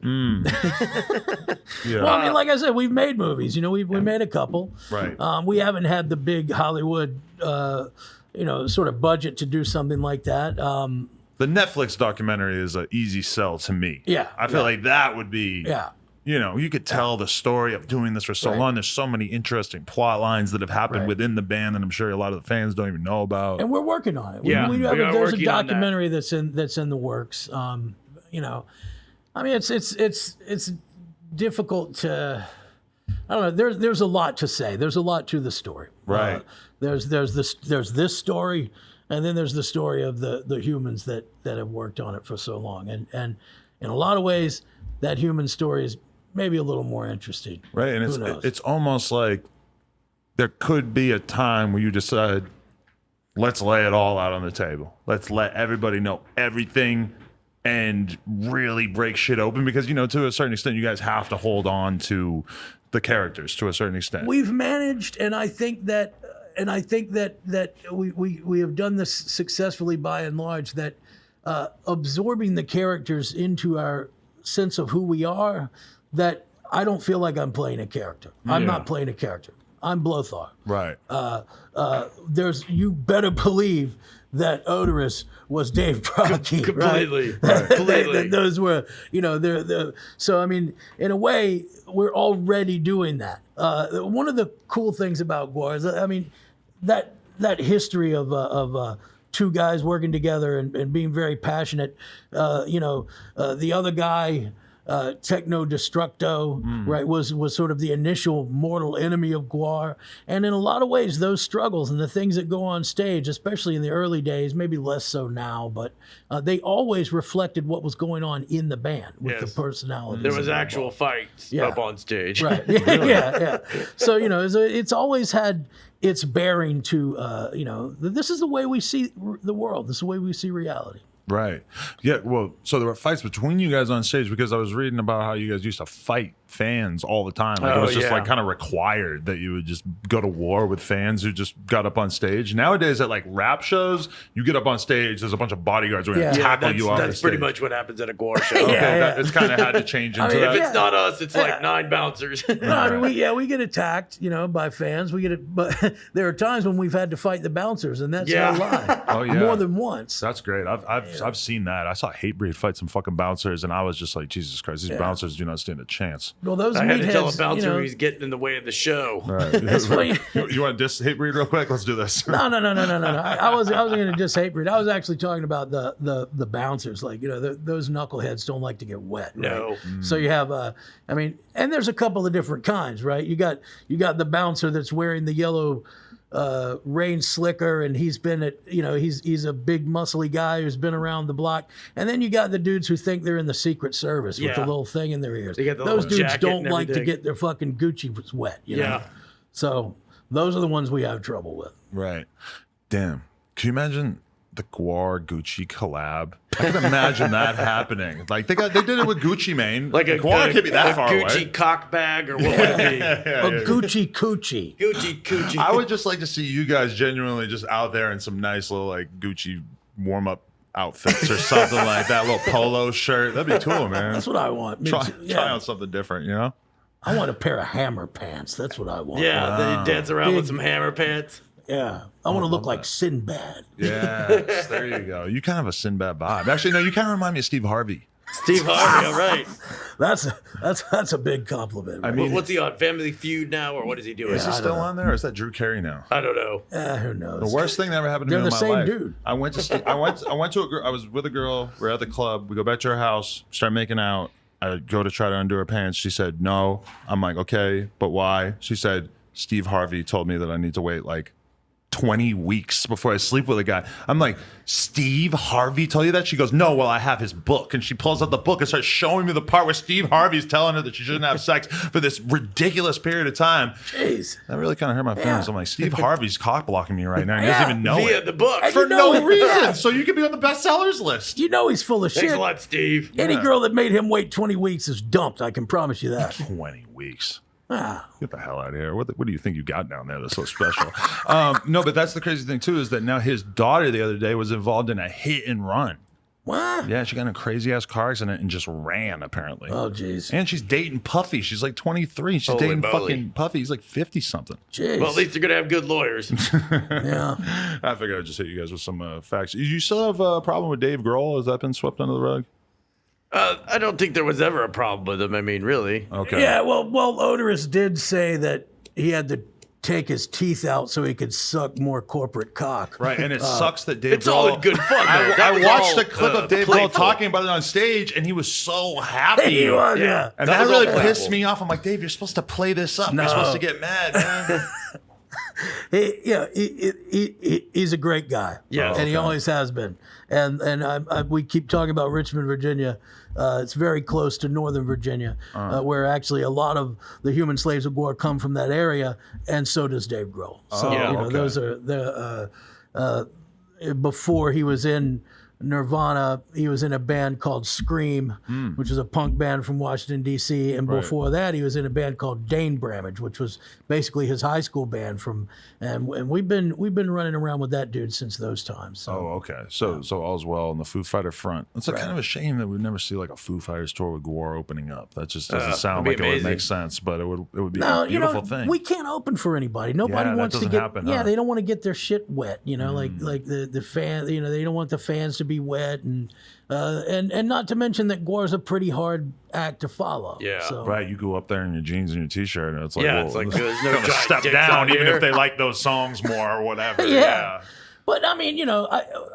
Yeah. Well, I mean, like I said, we've made movies. We made a couple. Right. We haven't had the big Hollywood, sort of budget to do something like that. The Netflix documentary is an easy sell to me. Yeah. I feel like that would be. Yeah. You could tell the story of doing this for so long. There's so many interesting plot lines that have happened within the band that I'm sure a lot of the fans don't even know about. And we're working on it. There's a documentary that's in the works. I mean, it's difficult to. I don't know. There's a lot to say. There's a lot to the story. Right. There's this story, and then there's the story of the humans that have worked on it for so long. And in a lot of ways, that human story is maybe a little more interesting. Right. And it's almost like there could be a time where you decide, let's lay it all out on the table. Let's let everybody know everything and really break shit open, because, to a certain extent, you guys have to hold on to the characters to a certain extent. We've managed, and I think that we have done this successfully by and large, that absorbing the characters into our sense of who we are, that I don't feel like I'm playing a character. I'm not playing a character. I'm Blothar. Right. You better believe that Odorous was Dave Brocky. Completely. Right? Completely. Those were, so I mean, in a way, we're already doing that. One of the cool things about GWAR is, I mean, that history of two guys working together and being very passionate. The other guy, Techno Destructo, right, was sort of the initial mortal enemy of GWAR. And in a lot of ways, those struggles and the things that go on stage, especially in the early days, maybe less so now, but they always reflected what was going on in the band with the personalities. There was actual fights up on stage. Right. Yeah. So, it's always had its bearing to, this is the way we see the world. This is the way we see reality. Right. Yeah. Well, so there were fights between you guys on stage, because I was reading about how you guys used to fight fans all the time. Like it was just like kind of required that you would just go to war with fans who just got up on stage. Nowadays at like rap shows, you get up on stage, there's a bunch of bodyguards going to tackle you off the stage. That's pretty much what happens at a GWAR show. It's kind of had to change into that. If it's not us, it's like 9 bouncers. No, I mean, we get attacked, by fans. We get it, but there are times when we've had to fight the bouncers, and that's no lie. Oh yeah, more than once. That's great. I've seen that. I saw Hatebreed fight some fucking bouncers, and I was just like, Jesus Christ, these bouncers do not stand a chance. Well, those I had to tell a bouncer he's getting in the way of the show. Right. That's funny. You want to diss Hatebreed real quick? Let's do this. No. I wasn't going to diss Hatebreed. I was actually talking about the bouncers. Like, those knuckleheads don't like to get wet. Right? No. So you have, and there's a couple of different kinds, right? You got the bouncer that's wearing the yellow rain slicker, and he's been at, he's a big muscly guy who's been around the block. And then you got the dudes who think they're in the Secret Service with the little thing in their ears. Those dudes don't like to get their fucking Gucci wet. Know? So those are the ones we have trouble with. Right. Damn. Can you imagine the GWAR Gucci collab? I can imagine that happening. Like they did it with Gucci Mane. Like a GWAR can't be that far Gucci away. cock bag, or what would it be? A Gucci coochie. Gucci coochie. I would just like to see you guys genuinely just out there in some nice little like Gucci warm up outfits or something like that. Little polo shirt. That'd be cool, man. That's what I want. Try out something different, I want a pair of Hammer pants. That's what I want. Yeah, they dance around with some Hammer pants. Yeah. I want to look like Sinbad. Yes, there you go. You kind of have a Sinbad vibe. Actually, no, you kind of remind me of Steve Harvey. Steve Harvey, all right. That's a big compliment. Right? I mean, What's he on? Family Feud now, or what is he doing? is he still on there, or is that Drew Carey now? I don't know. Who knows? The worst thing that ever happened to They're me in the my same life. dude. I went to a girl. I was with a girl. We're at the club. We go back to her house. Start making out. I go to try to undo her pants. She said no. I'm like, okay, but why? She said Steve Harvey told me that I need to wait like 20 weeks before I sleep with a guy. I'm like, Steve Harvey told you that? She goes, no, well, I have his book. And she pulls out the book and starts showing me the part where Steve Harvey's telling her that she shouldn't have sex for this ridiculous period of time. Jeez. That really kind of hurt my feelings. I'm like, Steve Harvey's cock blocking me right now. He doesn't even know Via it. the book. And For you know no reason. So you could be on the bestsellers list. You know he's full of Thanks shit. a lot, Steve. Any girl that made him wait 20 weeks is dumped. I can promise you that. 20 weeks. Ah. Get the hell out of here. What do you think you got down there that's so special? No, but that's the crazy thing, too, is that now his daughter the other day was involved in a hit and run. What? Yeah, she got in a crazy-ass car accident and just ran, apparently. Oh, jeez. And she's dating Puffy. She's like 23. She's Holy dating moly. fucking Puffy. He's like 50-something. Jeez. Well, at least they're going to have good lawyers. Yeah. I figured I'd just hit you guys with some facts. You still have a problem with Dave Grohl? Has that been swept under the rug? I don't think there was ever a problem with him. I mean, really. Okay. Yeah, well, Odorous did say that he had to take his teeth out so he could suck more corporate cock. Right, and it sucks that Dave It's Grohl... all in good fun, though. That I was watched all, a clip of Dave Grohl playful. talking about it on stage, and he was so happy. He was, yeah. And That that was really all pissed playful. me off. I'm like, Dave, you're supposed to play this up. No. You're supposed to get mad, man. He's a great guy. Yeah. and he Okay. always has been. And we keep talking about Richmond, Virginia. It's very close to Northern Virginia, where actually a lot of the human slaves of GWAR come from that area, and so does Dave Grohl. So Yeah. you know, okay. those are the before he was in Nirvana, he was in a band called Scream, which is a punk band from Washington, D.C. And Right. before that, he was in a band called Dane Bramage, which was basically his high school band and we've been running around with that dude since those times. So. Oh, okay. So all's well on the Foo Fighter front. It's kind of a shame that we'd never see like a Foo Fighters tour with GWAR opening up. That just doesn't sound that'd like be it would make amazing. sense, but it would be No, a beautiful thing. we can't open for anybody. Nobody Yeah, that wants to doesn't get. happen, Yeah, huh? they don't want to get their shit wet. You know, like the fan. You know, they don't want the fans to be wet, and not to mention that GWAR's a pretty hard act to follow. Yeah. So. Right, you go up there in your jeans and your t-shirt, and it's like, Yeah, well, it's like, let's there's no kinda giant step dicks down, out even here. if they like those songs more or whatever. Yeah. But I mean, you know,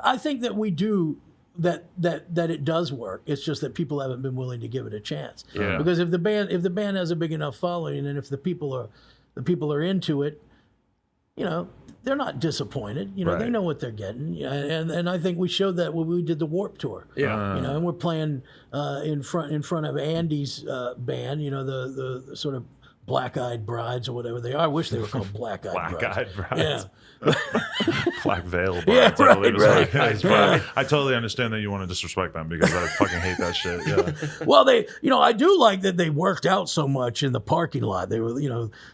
I think that we do that it does work. It's just that people haven't been willing to give it a chance. Yeah. Because if the band has a big enough following, and if the people are into it, you know, they're not disappointed. You know, they Right. know what they're getting. Yeah, and I think we showed that when we did the Warp Tour. Yeah. You know, and we're playing in front of Andy's band. You know, the sort of Black-Eyed Brides or whatever they are. I wish they were called Black-Eyed Brides. Black-Eyed Brides. Yeah. Black Veil Yeah, Brides, I believe is right. what it is. But I totally understand that you want to disrespect them because I fucking hate that shit. Yeah. Well, I do like that they worked out so much in the parking lot. They were,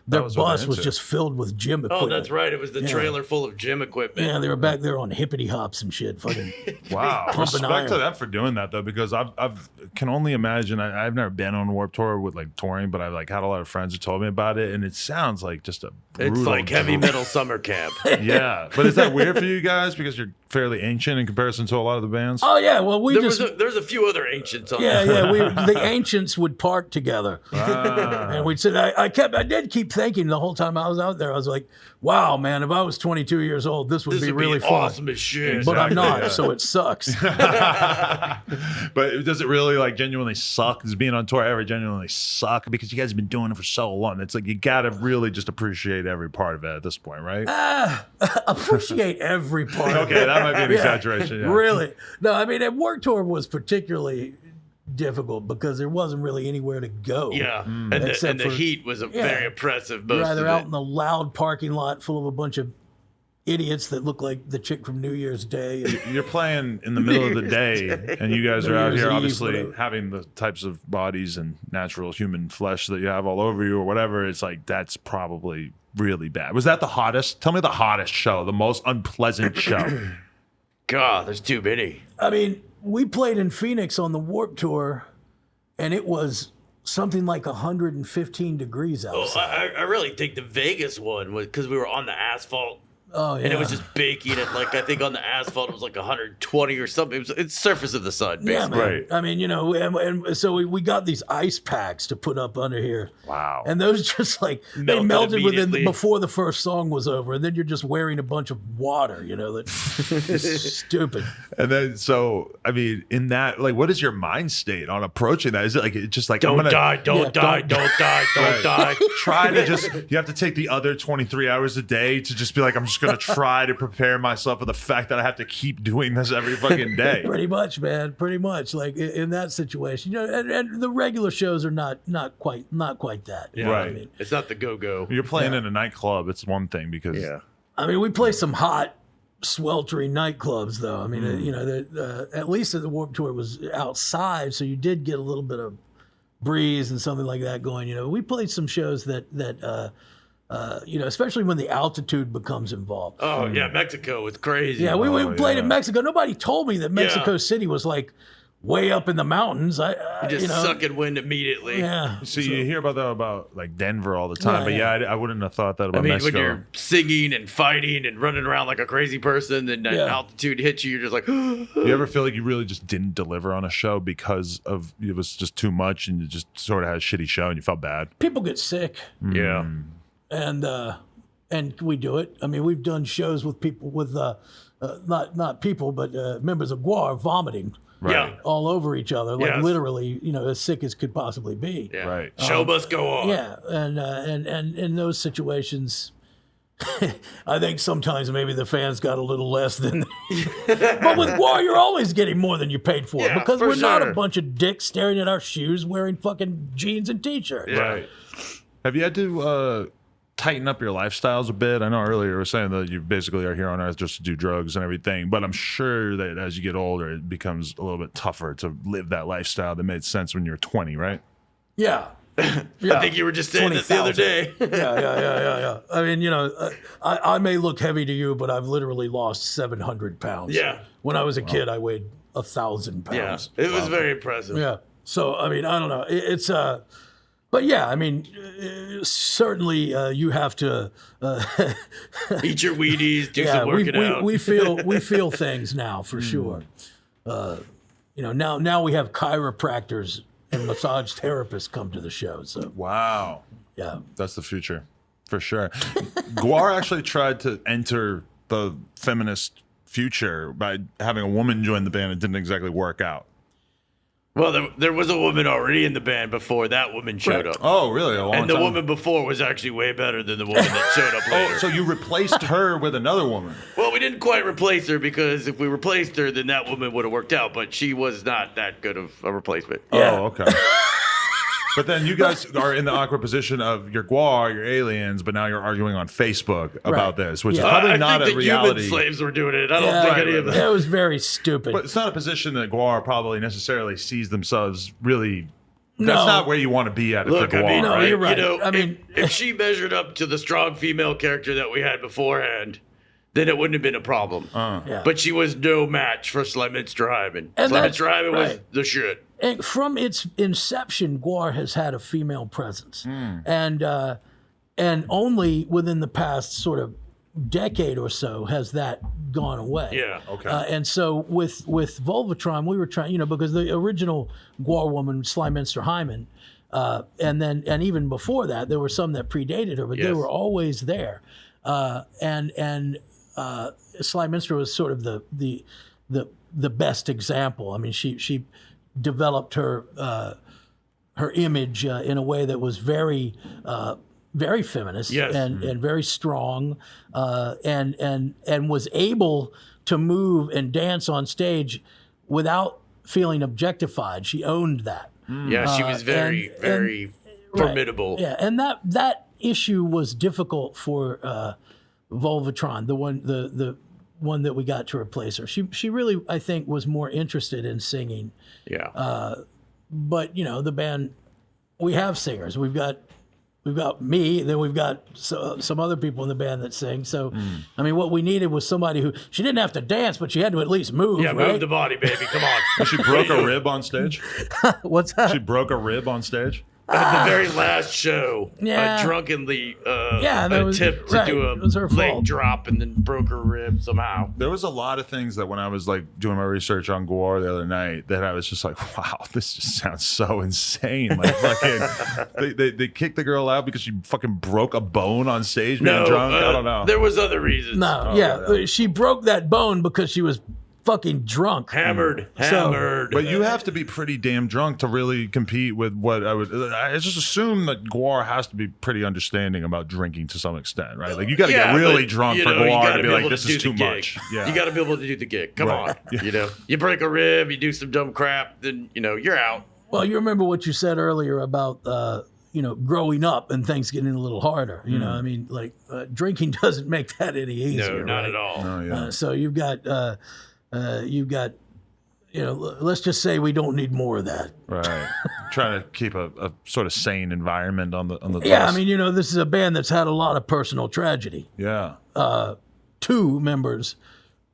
their was what bus they're was into. just filled with gym Oh, equipment. that's right. It was the trailer full of gym equipment. Yeah, they were back there on hippity hops and shit. Fucking. Wow. Pumping Respect iron. to them for doing that though, because I've can only imagine. I've never been on a Warped Tour with like touring, but I've like had a lot of friends who told me about it, and it sounds like just a brutal, It's like heavy metal summer camp. Yeah, but is that weird for you guys because you're fairly ancient in comparison to a lot of the bands? Oh yeah, well There's a few other ancients on Yeah, there. yeah. The ancients would park together, and we'd sit. I did keep thinking the whole time I was out there. I was like, "Wow, man! If I was 22 years old, this would This be would really be fun." awesome as shit. But I'm Exactly, not, yeah. so it sucks. But does it really like genuinely suck? Does being on tour ever genuinely suck? Because you guys have been doing it for so long. It's like you gotta really just appreciate every part of it at this point, right? Appreciate every part. of Okay, it. that might be an Yeah, exaggeration. Yeah. Really? No, I mean, Warped Tour was particularly difficult because there wasn't really anywhere to go. Yeah, and Except the for- heat was Yeah. very oppressive. You're Most either of out it. in the loud parking lot full of a bunch of idiots that look like the chick from New Year's Day. And, You're playing in the middle of the day, and you guys New are out Year's here, Eve, obviously whatever. having the types of bodies and natural human flesh that you have all over you, or whatever. It's like that's probably really bad. Was that the hottest? Tell me the hottest show, the most unpleasant show. God, there's too many. I mean, we played in Phoenix on the Warped Tour, and it was something like 115 degrees Oh, outside. I really think the Vegas one was because we were on the asphalt. Oh, yeah. And it was just baking it. Like, I think on the asphalt, it was like 120 or something. It's surface of the sun, basically. Yeah, man. Right. I mean, and so we got these ice packs to put up under here. Wow. And those just like, they Melted melted immediately. before the first song was over. And then you're just wearing a bunch of water, that's stupid. And then, so, I mean, in that, like, what is your mind state on approaching that? Is it like, it's just like, Don't die, don't Yeah, die, don't- don't die, don't die. try to just, you have to take the other 23 hours a day to just be like, I'm just going to try to prepare myself for the fact that I have to keep doing this every fucking day. Pretty much, man. Pretty much. Like in that situation, and the regular shows are not quite that. You know what I Right. mean? It's not the go-go. You're playing in a nightclub, it's one thing because I mean, we play some hot, sweltering nightclubs, though. I mean, at least at the Warped Tour, it was outside, so you did get a little bit of breeze and something like that going. We played some shows that especially when the altitude becomes involved. Oh, yeah, Mexico was crazy. Yeah, we played yeah. in Mexico. Nobody told me that Mexico City was like way up in the mountains. You just sucking wind immediately. Yeah. So you hear about like Denver all the time, Yeah, but I wouldn't have thought that I about mean, Mexico. when you're singing and fighting and running around like a crazy person, then that Yeah. altitude hits you, you're just like, You ever feel like you really just didn't deliver on a show because of it was just too much and you just sort of had a shitty show and you felt bad? People get sick, yeah. and we do it. I mean, we've done shows with people with not people, but members of GWAR vomiting Yeah. all over each other, like Yes. literally, as sick as could possibly be. Yeah. Right. Show must go on. Yeah, and in those situations, I think sometimes maybe the fans got a little less than. But with GWAR, you're always getting more than you paid for Yeah, because for we're not a sure. bunch of dicks staring at our shoes wearing fucking jeans and t-shirts. Yeah. Right. Have you had to tighten up your lifestyles a bit? I know earlier you were saying that you basically are here on Earth just to do drugs and everything, but I'm sure that as you get older, it becomes a little bit tougher to live that lifestyle that made sense when you were 20, right? Yeah. I think you were just saying this the other 20,000. day. Yeah. I mean, I may look heavy to you, but I've literally lost 700 pounds. Yeah. When I was a kid, I weighed 1,000 Yeah. pounds. It was very impressive. Yeah. So, I mean, I don't know. It's but yeah, I mean, certainly you have to. Eat your Wheaties, do Yeah, some working out. we feel things now for sure. Now we have chiropractors and massage therapists come to the show. So Wow. yeah. That's the future, for sure. GWAR actually tried to enter the feminist future by having a woman join the band. It didn't exactly work out. Well, there was a woman already in the band before that woman showed up. Oh, really? A long And the time? woman before was actually way better than the woman that showed up later. Oh, so you replaced her with another woman? Well, we didn't quite replace her because if we replaced her, then that woman would have worked out. But she was not that good of a replacement. Yeah. Oh, okay. But then you guys are in the awkward position of you're GWAR, you're aliens, but now you're arguing on Facebook about this, which is Yeah. probably I not think a the reality. human slaves were doing it. I don't Yeah, think any of that. That was very stupid. But it's not a position that GWAR probably necessarily sees themselves really. No. That's not where you want to be at Look, for I GWAR, mean, No, right? you're right. You know, I mean- if she measured up to the strong female character that we had beforehand, then it wouldn't have been a problem. Yeah. But she was no match for Slyminster Hyman. And Slyminster Hyman was right. the shit. And from its inception, GWAR has had a female presence, and only within the past sort of decade or so has that gone away. Yeah. Okay. And so with Volvatron, we were trying, because the original GWAR woman, Slyminster Hyman, and even before that, there were some that predated her, but they Yes. were always there. And Slyminster was sort of the best example. I mean, she developed her image in a way that was very very feminist Yes. and very strong, and was able to move and dance on stage without feeling objectified. She owned that. Yeah, she was very, and- very formidable. Yeah, and that issue was difficult for Volvatron, the one that we got to replace her. She really, I think, was more interested in singing. Yeah. But the band, we have singers. We've got me, and then we've got some other people in the band that sing. So, I mean, what we needed was somebody who, she didn't have to dance, but she had to at least move. Yeah, right? move the body, baby. Come on. She broke a rib on stage. What's that? She broke a rib on stage. At the very last show, Yeah. drunkenly that was- attempt to right, do a it was her leg fault. drop and then broke her rib somehow. There was a lot of things that when I was like doing my research on GWAR the other night that I was just like, wow, this just sounds so insane. Like fucking, they kicked the girl out because she fucking broke a bone on stage being drunk. I don't know. There was other reasons. No, she broke that bone because she was fucking drunk. Hammered. But you have to be pretty damn drunk to really compete with what I just assume that GWAR has to be pretty understanding about drinking to some extent, right? Like you got to get really drunk for GWAR to be like, this is too much. Yeah. You got to be able to do the gig. Come on. Yeah. You break a rib, you do some dumb crap, then, you're out. Well, you remember what you said earlier about, growing up and things getting a little harder. You know, I mean, like drinking doesn't make that any easier. No, not right? at all. Oh, yeah. So you've got, let's just say we don't need more of that. Right. Trying to keep a sort of sane environment on the Yeah, bus. I mean, this is a band that's had a lot of personal tragedy. Yeah. 2 members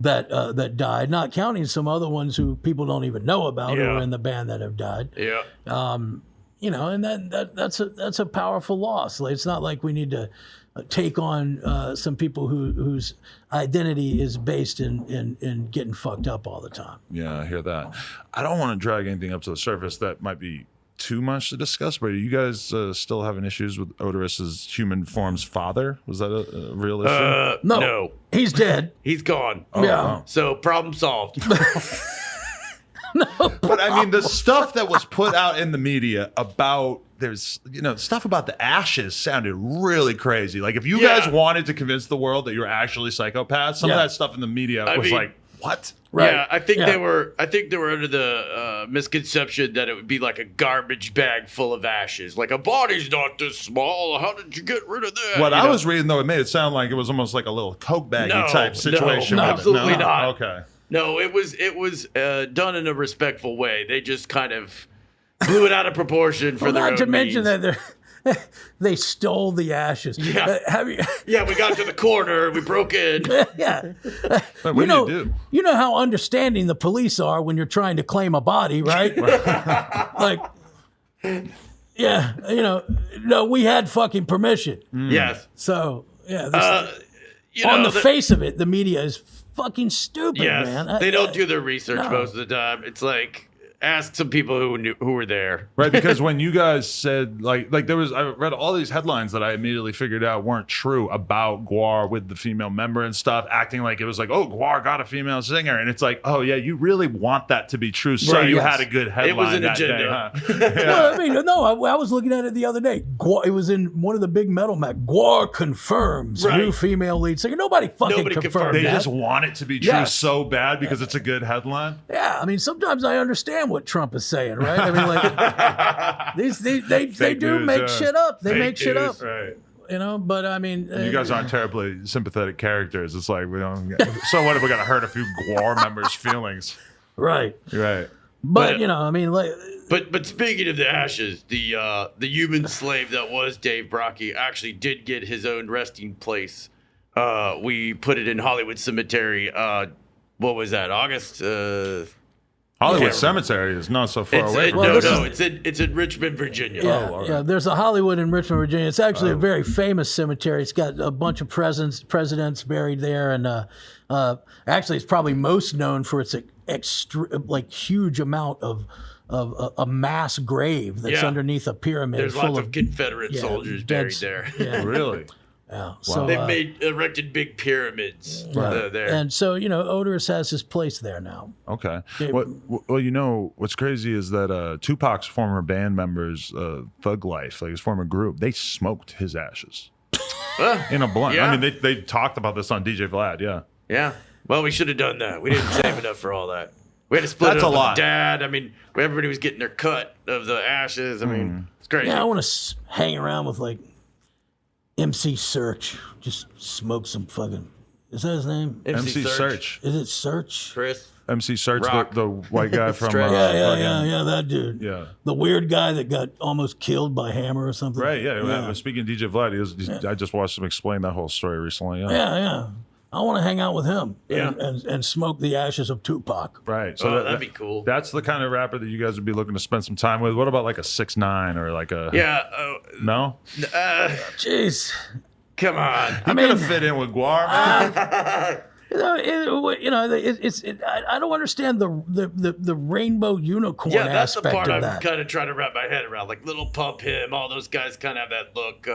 that died, not counting some other ones who people don't even know about who are in the band that have died. Yeah. And that's a powerful loss. Like, it's not like we need to take on some people whose identity is based in getting fucked up all the time. Yeah, I hear that. I don't want to drag anything up to the surface that might be too much to discuss, but are you guys still having issues with Odoris's human form's father? Was that a real issue? No. He's dead. He's gone. Oh, yeah. wow. So problem solved. But I mean, the stuff that was put out in the media about stuff about the ashes sounded really crazy. Like if you guys wanted to convince the world that you're actually psychopaths, some of that stuff in the media was like, what? Right. Yeah, I think they were under the misconception that it would be like a garbage bag full of ashes. Like a body's not this small. How did you get rid of that? What I was reading though, it made it sound like it was almost like a little Coke baggy type situation. No, with it. absolutely not. Okay. No, it was done in a respectful way. They just kind of blew it out of proportion for their own Not to mention means. that they stole the ashes. Yeah. Have you? Yeah, we got to the corner. We broke in. Yeah. But what do you do? You know how understanding the police are when you're trying to claim a body, right? Like, yeah, no, we had fucking permission. Yes. So, yeah. On the face of it, the media is fucking stupid, Yes. man. They don't do their research most of the time. It's like, ask some people who were there. Right, because when you guys said like there was, I read all these headlines that I immediately figured out weren't true about GWAR with the female member and stuff, acting like it was like, oh, GWAR got a female singer, and it's like, oh yeah, you really want that to be true, so Right, you yes. had a good headline. It was an that agenda. day, huh? Well, I mean, no, I was looking at it the other day. GWAR, it was in one of the big metal mag. GWAR confirms Right. new female lead singer. Nobody Nobody confirmed confirmed They that. just want it to be true Yes. so bad because it's a good headline. Yeah, I mean, sometimes I understand what Trump is saying, right? I mean, like they Fake do news, make shit up. They Fake make shit news. up, Right. But I mean, You guys aren't terribly sympathetic characters. It's like we don't. So what if we got to hurt a few GWAR members' feelings? right. Right. But I mean, like, But speaking of the ashes, the human slave that was Dave Brocky actually did get his own resting place. We put it in Hollywood Cemetery. What was that? August. Hollywood Cemetery is not so far away. It's in Richmond, Virginia. yeah, all right. yeah. There's a Hollywood in Richmond, Virginia. It's actually a very famous cemetery. It's got a bunch of presidents buried there, and actually, it's probably most known for its huge amount of a mass grave that's Yeah. underneath a pyramid. There's full lots of Confederate soldiers dead- buried there. Yeah, Really? yeah. So, They've erected big pyramids there. and so Odoris has his place there now. Okay. Yeah. Well, what's crazy is that Tupac's former band members, Thug Life, like his former group, they smoked his ashes in a blunt. Yeah. I mean, they talked about this on DJ Vlad. Yeah. Yeah. Well, we should have done that. We didn't save enough for all that. We had to split That's it a up lot. with Dad. I mean, everybody was getting their cut of the ashes. I mean, it's crazy. Yeah, I want to hang around with like MC Serch. Just smoke some fucking. Is that his name? MC Search. Is it Serch? Chris. MC Search, Rock. the white guy from. Stretch. Yeah, that dude. Yeah. The weird guy that got almost killed by Hammer or something. Right. Yeah. Speaking of DJ Vlad, I just watched him explain that whole story recently. Yeah. Yeah. I want to hang out with him Yeah. and smoke the ashes of Tupac. Right. So that'd be cool. That's the kind of rapper that you guys would be looking to spend some time with. What about like a 6ix9ine or like a no? Jeez. Come on. I mean, gonna fit in with GWAR, man. I don't understand the rainbow unicorn Yeah, that's the aspect part of I'm that. kind of trying to wrap my head around. Like Little Pump, him, all those guys kind of have that look.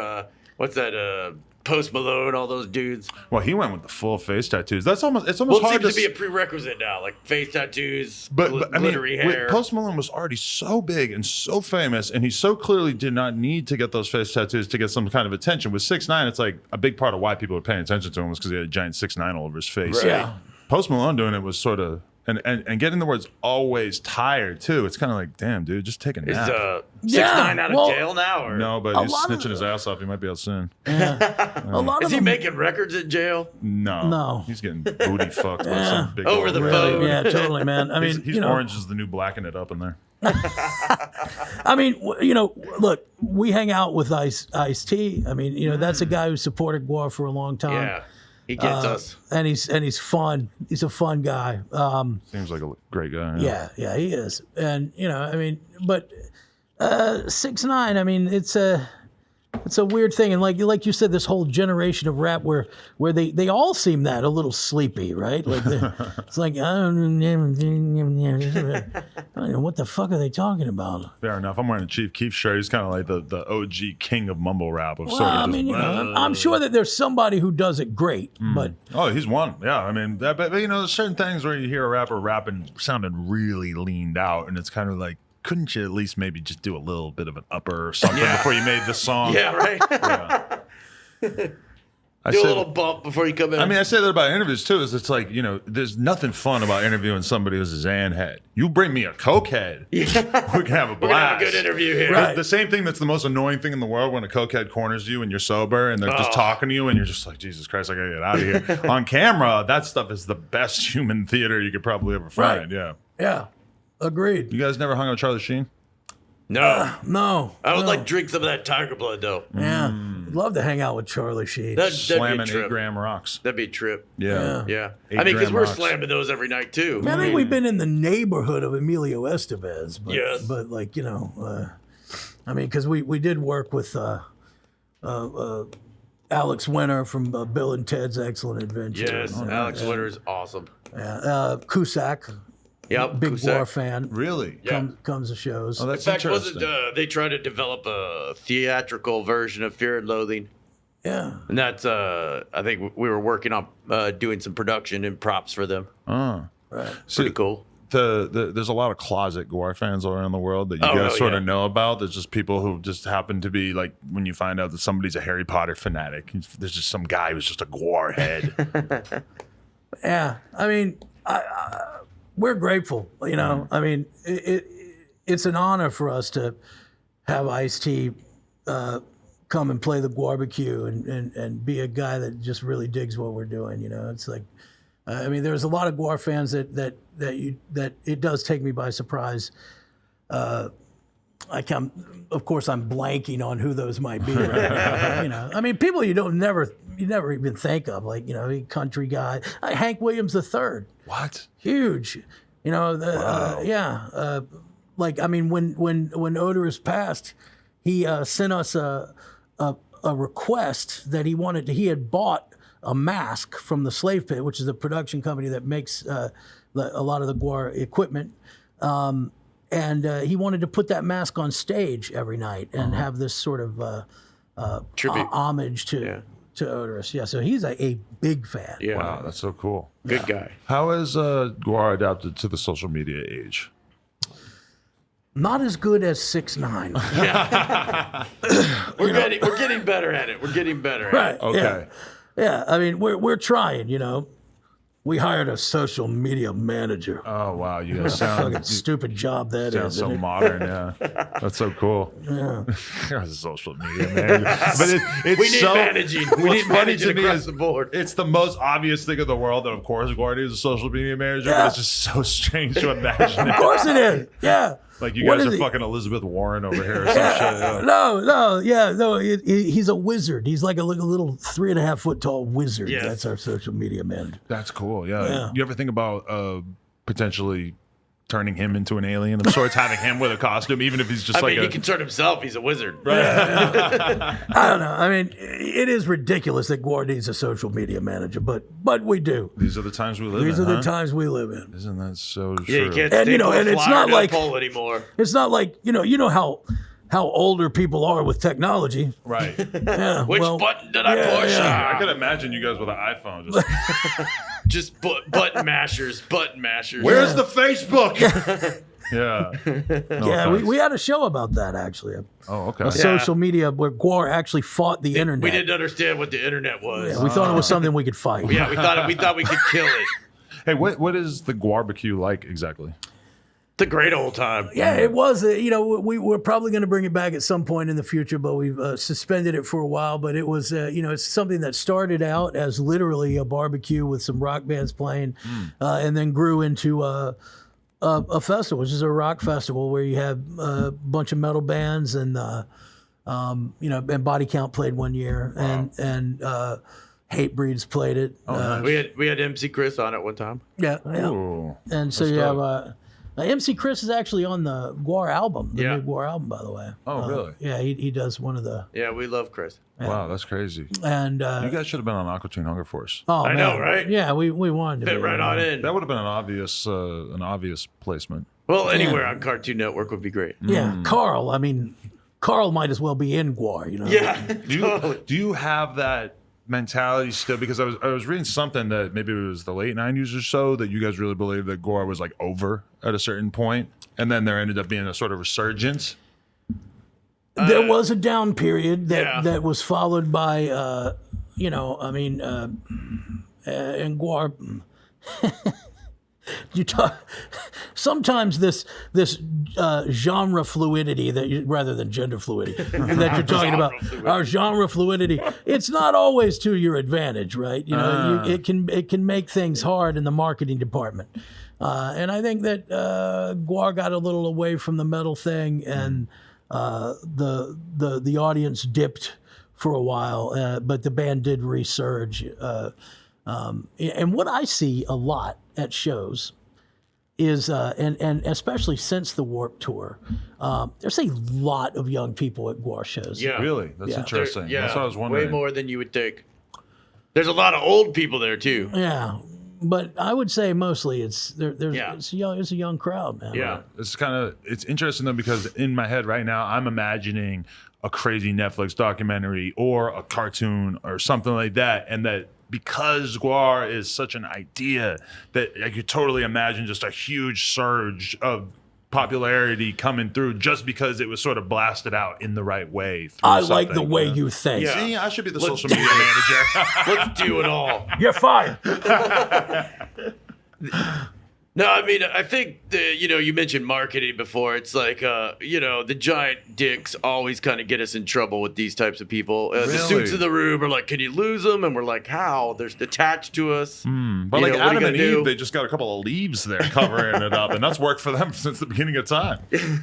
What's that? Post Malone, all those dudes. Well, he went with the full face tattoos. It's almost Well, it hard seems to be a prerequisite now, like face tattoos, but I mean, glittery hair. Post Malone was already so big and so famous, and he so clearly did not need to get those face tattoos to get some kind of attention. With 6ix9ine, it's like a big part of why people were paying attention to him was because he had a giant 6ix9ine all over his face. Right. Yeah. Post Malone doing it was sort of and getting the words always tired too. It's kind of like, damn, dude, just take a Is nap. 6ix9ine out of jail now, or No, but he's lot of snitching his ass off. He might be out soon. A lot is of he them, making records in jail? No. He's getting booty fucked by some big Over old the red. phone. yeah, totally, man. I mean, He's Orange is the new blacking it up in there. I mean, look, we hang out with Ice-T. I mean, that's a guy who supported GWAR for a long time. Yeah, he gets us. And he's fun. He's a fun guy. Seems like a great guy. Yeah, he is. And I mean, but 6ix9ine, I mean, it's a weird thing. And like you said, this whole generation of rap where they all seem that a little sleepy, right? Like it's like I don't know what the fuck are they talking about? Fair enough. I'm wearing a Chief Keef shirt. He's kind of like the OG king of mumble rap. Of Well, sort of I just, mean, I'm sure that there's somebody who does it great, but oh, he's one. Yeah, I mean, but there's certain things where you hear a rapper rapping sounding really leaned out, and it's kind of like, couldn't you at least maybe just do a little bit of an upper or something before you made the song? Yeah, right. Yeah. Do a little bump before you come in. I mean, I say that about interviews too. Is it's like there's nothing fun about interviewing somebody who's a Xan head. You bring me a coke head, we can have a blast. we're gonna have a good interview here. Right. The same thing that's the most annoying thing in the world when a cokehead corners you and you're sober and they're just talking to you and you're just like, Jesus Christ, I gotta get out of here. On camera, that stuff is the best human theater you could probably ever find. Right. Yeah. yeah, agreed. You guys never hung out with Charlie Sheen? No, No, I would no. like drink some of that Tiger Blood though. Yeah, I'd love to hang out with Charlie Sheen. That'd be a Slamming trip. 8-gram rocks. That'd be a trip. Yeah. Yeah, 8 I mean, because gram we're rocks. slamming those every night too. I think we've been in the neighborhood of Emilio Estevez, but, Yes. but like I mean, because we did work with Alex Winter from Bill and Ted's Excellent Adventure. Yes, Alex Winter is awesome. Cusack, Yep, big Cusack. GWAR fan, Really? Yeah. comes to shows. Oh, In that's fact, interesting. they tried to develop a theatrical version of Fear and Loathing, Yeah, and that's I think we were working on doing some production and props for them. Oh. right. Pretty cool. There's a lot of closet GWAR fans all around the world that you guys sort of know about. There's just people who just happen to be like, when you find out that somebody's a Harry Potter fanatic, there's just some guy who's just a GWAR head. Yeah, I mean, we're grateful. I mean, it's an honor for us to have Ice-T come and play the barbecue and be a guy that just really digs what we're doing. It's like, I mean, there's a lot of GWAR fans that it does take me by surprise. Of course, I'm blanking on who those might be right now. But, I mean, people you never even think of, like a country guy, Hank Williams III. What? Huge, like I mean, when Odorous passed, he sent us a request that he had bought a mask from the Slave Pit, which is a production company that makes a lot of the GWAR equipment. And he wanted to put that mask on stage every night and have this sort of Tribute. homage to Odorous. Yeah, so he's a big fan. Yeah, Wow, that's so cool. good guy. How has GWAR adapted to the social media age? Not as good as 6ix9ine. We're getting better at it. We're getting better at Right. it. Okay. Yeah, I mean, we're trying, We hired a social media manager. Oh, wow. You guys Fucking sound stupid job that so is. isn't it? modern, yeah. That's so cool. Yeah. You're a social media manager. But it's We need so, managing. We what's need funny managing to me across is the board. it's the most obvious thing in the world that, of course, GWAR is a social media manager, Yeah. but it's just so strange to imagine Of course it is. Yeah. Like you What guys is are he? fucking Elizabeth Warren over here or some shit. Yeah. No. He's a wizard. He's like a little 3.5 foot tall wizard. Yes. That's our social media manager. That's cool. Yeah. Yeah. You ever think about potentially turning him into an alien of sorts, having him with a costume, even if he's just he can turn himself. He's a wizard. I don't know. I mean, it is ridiculous that GWAR needs a social media manager, but we do. These are the times we live in. These are the huh? times we live in. Isn't that so true? Yeah, you can't And, staple a and it's flyer not to a like pole anymore. It's not like you know how older people are with technology. Right. Yeah, Which button did I push? yeah. I could imagine you guys with an iPhone. Just, Button mashers. where's the Facebook? Yeah. No Yeah, offense. we had a show about that actually. Oh, okay. A social media where GWAR actually fought the internet. We didn't understand what the internet was. Yeah, we thought it was something we could fight. Yeah, we thought we could kill it. Hey, what is the GWAR like exactly? The great old time. Yeah, it was. We're probably going to bring it back at some point in the future, but we've suspended it for a while. But it was, it's something that started out as literally a barbecue with some rock bands playing, and then grew into a festival, which is a rock festival where you have a bunch of metal bands and, and Body Count played one year, and Hate Breeds played it. We had MC Chris on it one time. Yeah. Ooh, And so you have. MC Chris is actually on the GWAR album, the new GWAR album, by the way. Oh, really? Yeah, he does one of the. Yeah, we love Chris. Wow, that's crazy. And You guys should have been on Aqua Teen Hunger Force. I know, right? Yeah, we wanted to Fit be, right on in. That would have been an obvious placement. Well, anywhere on Cartoon Network would be great. Yeah, Carl. I mean, Carl might as well be in GWAR. Yeah, Do you have that mentality still? Because I was reading something that maybe it was the late 90s or so that you guys really believed that GWAR was like over at a certain point, and then there ended up being a sort of resurgence. There was a down period Yeah. that was followed by, and GWAR. You talk sometimes this genre fluidity rather than gender fluidity that you're talking about, our genre fluidity. It's not always to your advantage, right? It can make things hard in the marketing department, and I think that GWAR got a little away from the metal thing, and the audience dipped for a while, but the band did resurge. And what I see a lot at shows is, and especially since the Warped Tour, there's a lot of young people at GWAR shows. Yeah. Really? That's interesting. Yeah, That's what I was wondering. way more than you would think. There's a lot of old people there too. Yeah. But I would say mostly it's Yeah. it's a young crowd, man. Yeah. It's interesting though, because in my head right now I'm imagining a crazy Netflix documentary or a cartoon or something like that, and that because GWAR is such an idea that I could totally imagine just a huge surge of popularity coming through just because it was sort of blasted out in the right way. I like the way you think. Yeah. See, I should be the social media manager. Let's do it all. You're fired. No, I mean, I think you mentioned marketing before. It's like, the giant dicks always kind of get us in trouble with these types of people. The Really? suits in the room are like, can you lose them? And we're like, how? They're attached to us. But You like know, what are you Adam and gonna do? Eve, they just got a couple of leaves there covering it up, and that's worked for them since the beginning of time.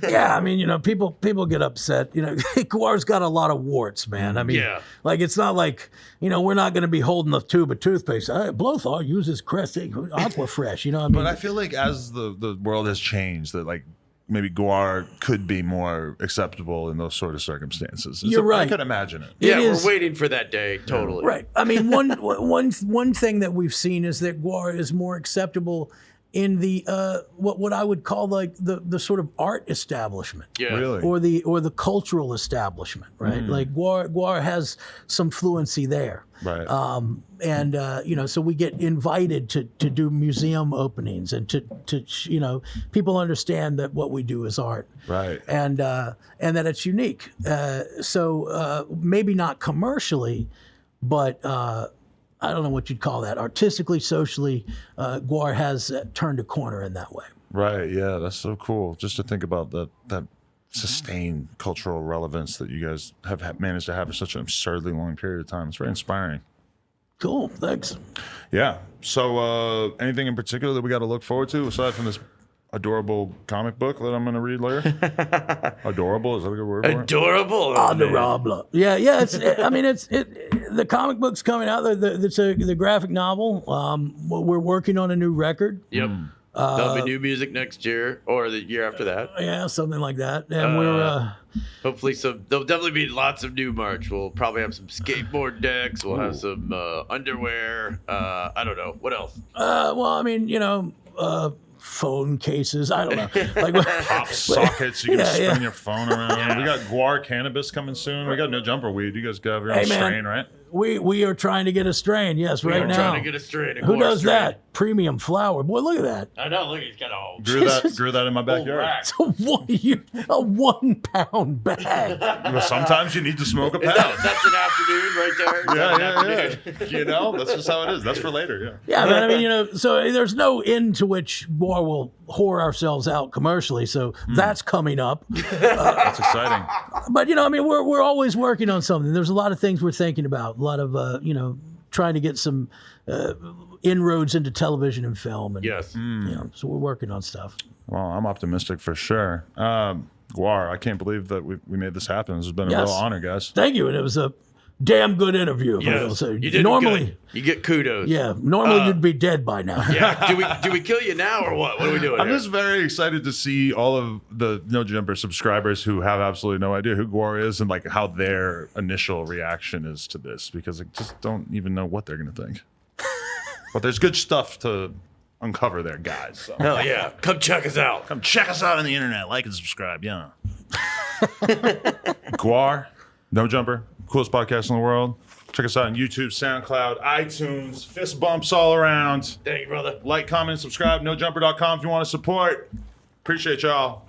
Yeah, I mean, people get upset. GWAR's got a lot of warts, man. I mean, Yeah. like it's not like we're not going to be holding a tube of toothpaste. Blothar uses Crest Aqua Fresh. What I mean? But I feel like as the world has changed, that like maybe GWAR could be more acceptable in those sort of circumstances. You're right. I could imagine it. Yeah, is- we're waiting for that day. Totally. Right. I mean, one thing that we've seen is that GWAR is more acceptable in the what I would call like the sort of art establishment. Yeah. Really? Or the cultural establishment, right? Like GWAR has some fluency there. Right. So we get invited to do museum openings and to people understand that what we do is art. Right. And that it's unique. So maybe not commercially, but I don't know what you'd call that. Artistically, socially, GWAR has turned a corner in that way. Right. Yeah, that's so cool. Just to think about that sustained cultural relevance that you guys have managed to have for such an absurdly long period of time. It's very inspiring. Cool. Thanks. Yeah. So anything in particular that we got to look forward to aside from this adorable comic book that I'm going to read later. Adorable, is that a good word for it? Adorable. Adorable. Yeah, yeah. It's the comic book's coming out. It's the graphic novel. We're working on a new record. Yep. There'll be new music next year or the year after that. Yeah, something like that. And we're hopefully there'll definitely be lots of new merch. We'll probably have some skateboard decks. We'll have some underwear. I don't know. What else? Phone cases. I don't know. Like Pop sockets. You can spin your phone around. We got GWAR cannabis coming soon. We got No Jumper weed. You guys got your own strain, right? We are trying to get a strain. Yes, right now. Trying to get a strain. Who does that? Premium flower. Boy, look at that. I know. Look, he's got a whole. Grew that in my backyard. It's a 1 pound bag. Well, sometimes you need to smoke a pound. That's an afternoon right there. Yeah. You know, that's just how it is. That's for later. Yeah. Yeah, man. I mean, so there's no end to which GWAR will whore ourselves out commercially. So that's coming up. That's exciting. But we're always working on something. There's a lot of things we're thinking about. A lot of trying to get some inroads into television and film. And, Yes. So we're working on stuff. Well, I'm optimistic for sure. GWAR, I can't believe that we made this happen. This has been a real honor, guys. Thank you. And it was a damn good interview. Yes. You did normally good. You get kudos. Yeah. Normally you'd be dead by now. Yeah. Do we kill you now or what? What are we doing? I'm just very excited to see all of the No Jumper subscribers who have absolutely no idea who GWAR is and like how their initial reaction is to this, because I just don't even know what they're gonna think. But there's good stuff to uncover there, guys. So. Hell yeah. Come check us out. Come check us out on the internet. Like and subscribe. Yeah. GWAR, No Jumper, coolest podcast in the world. Check us out on YouTube, SoundCloud, iTunes. Fist bumps all around. Thank you, brother. Like, comment, subscribe. NoJumper.com if you want to support. Appreciate y'all.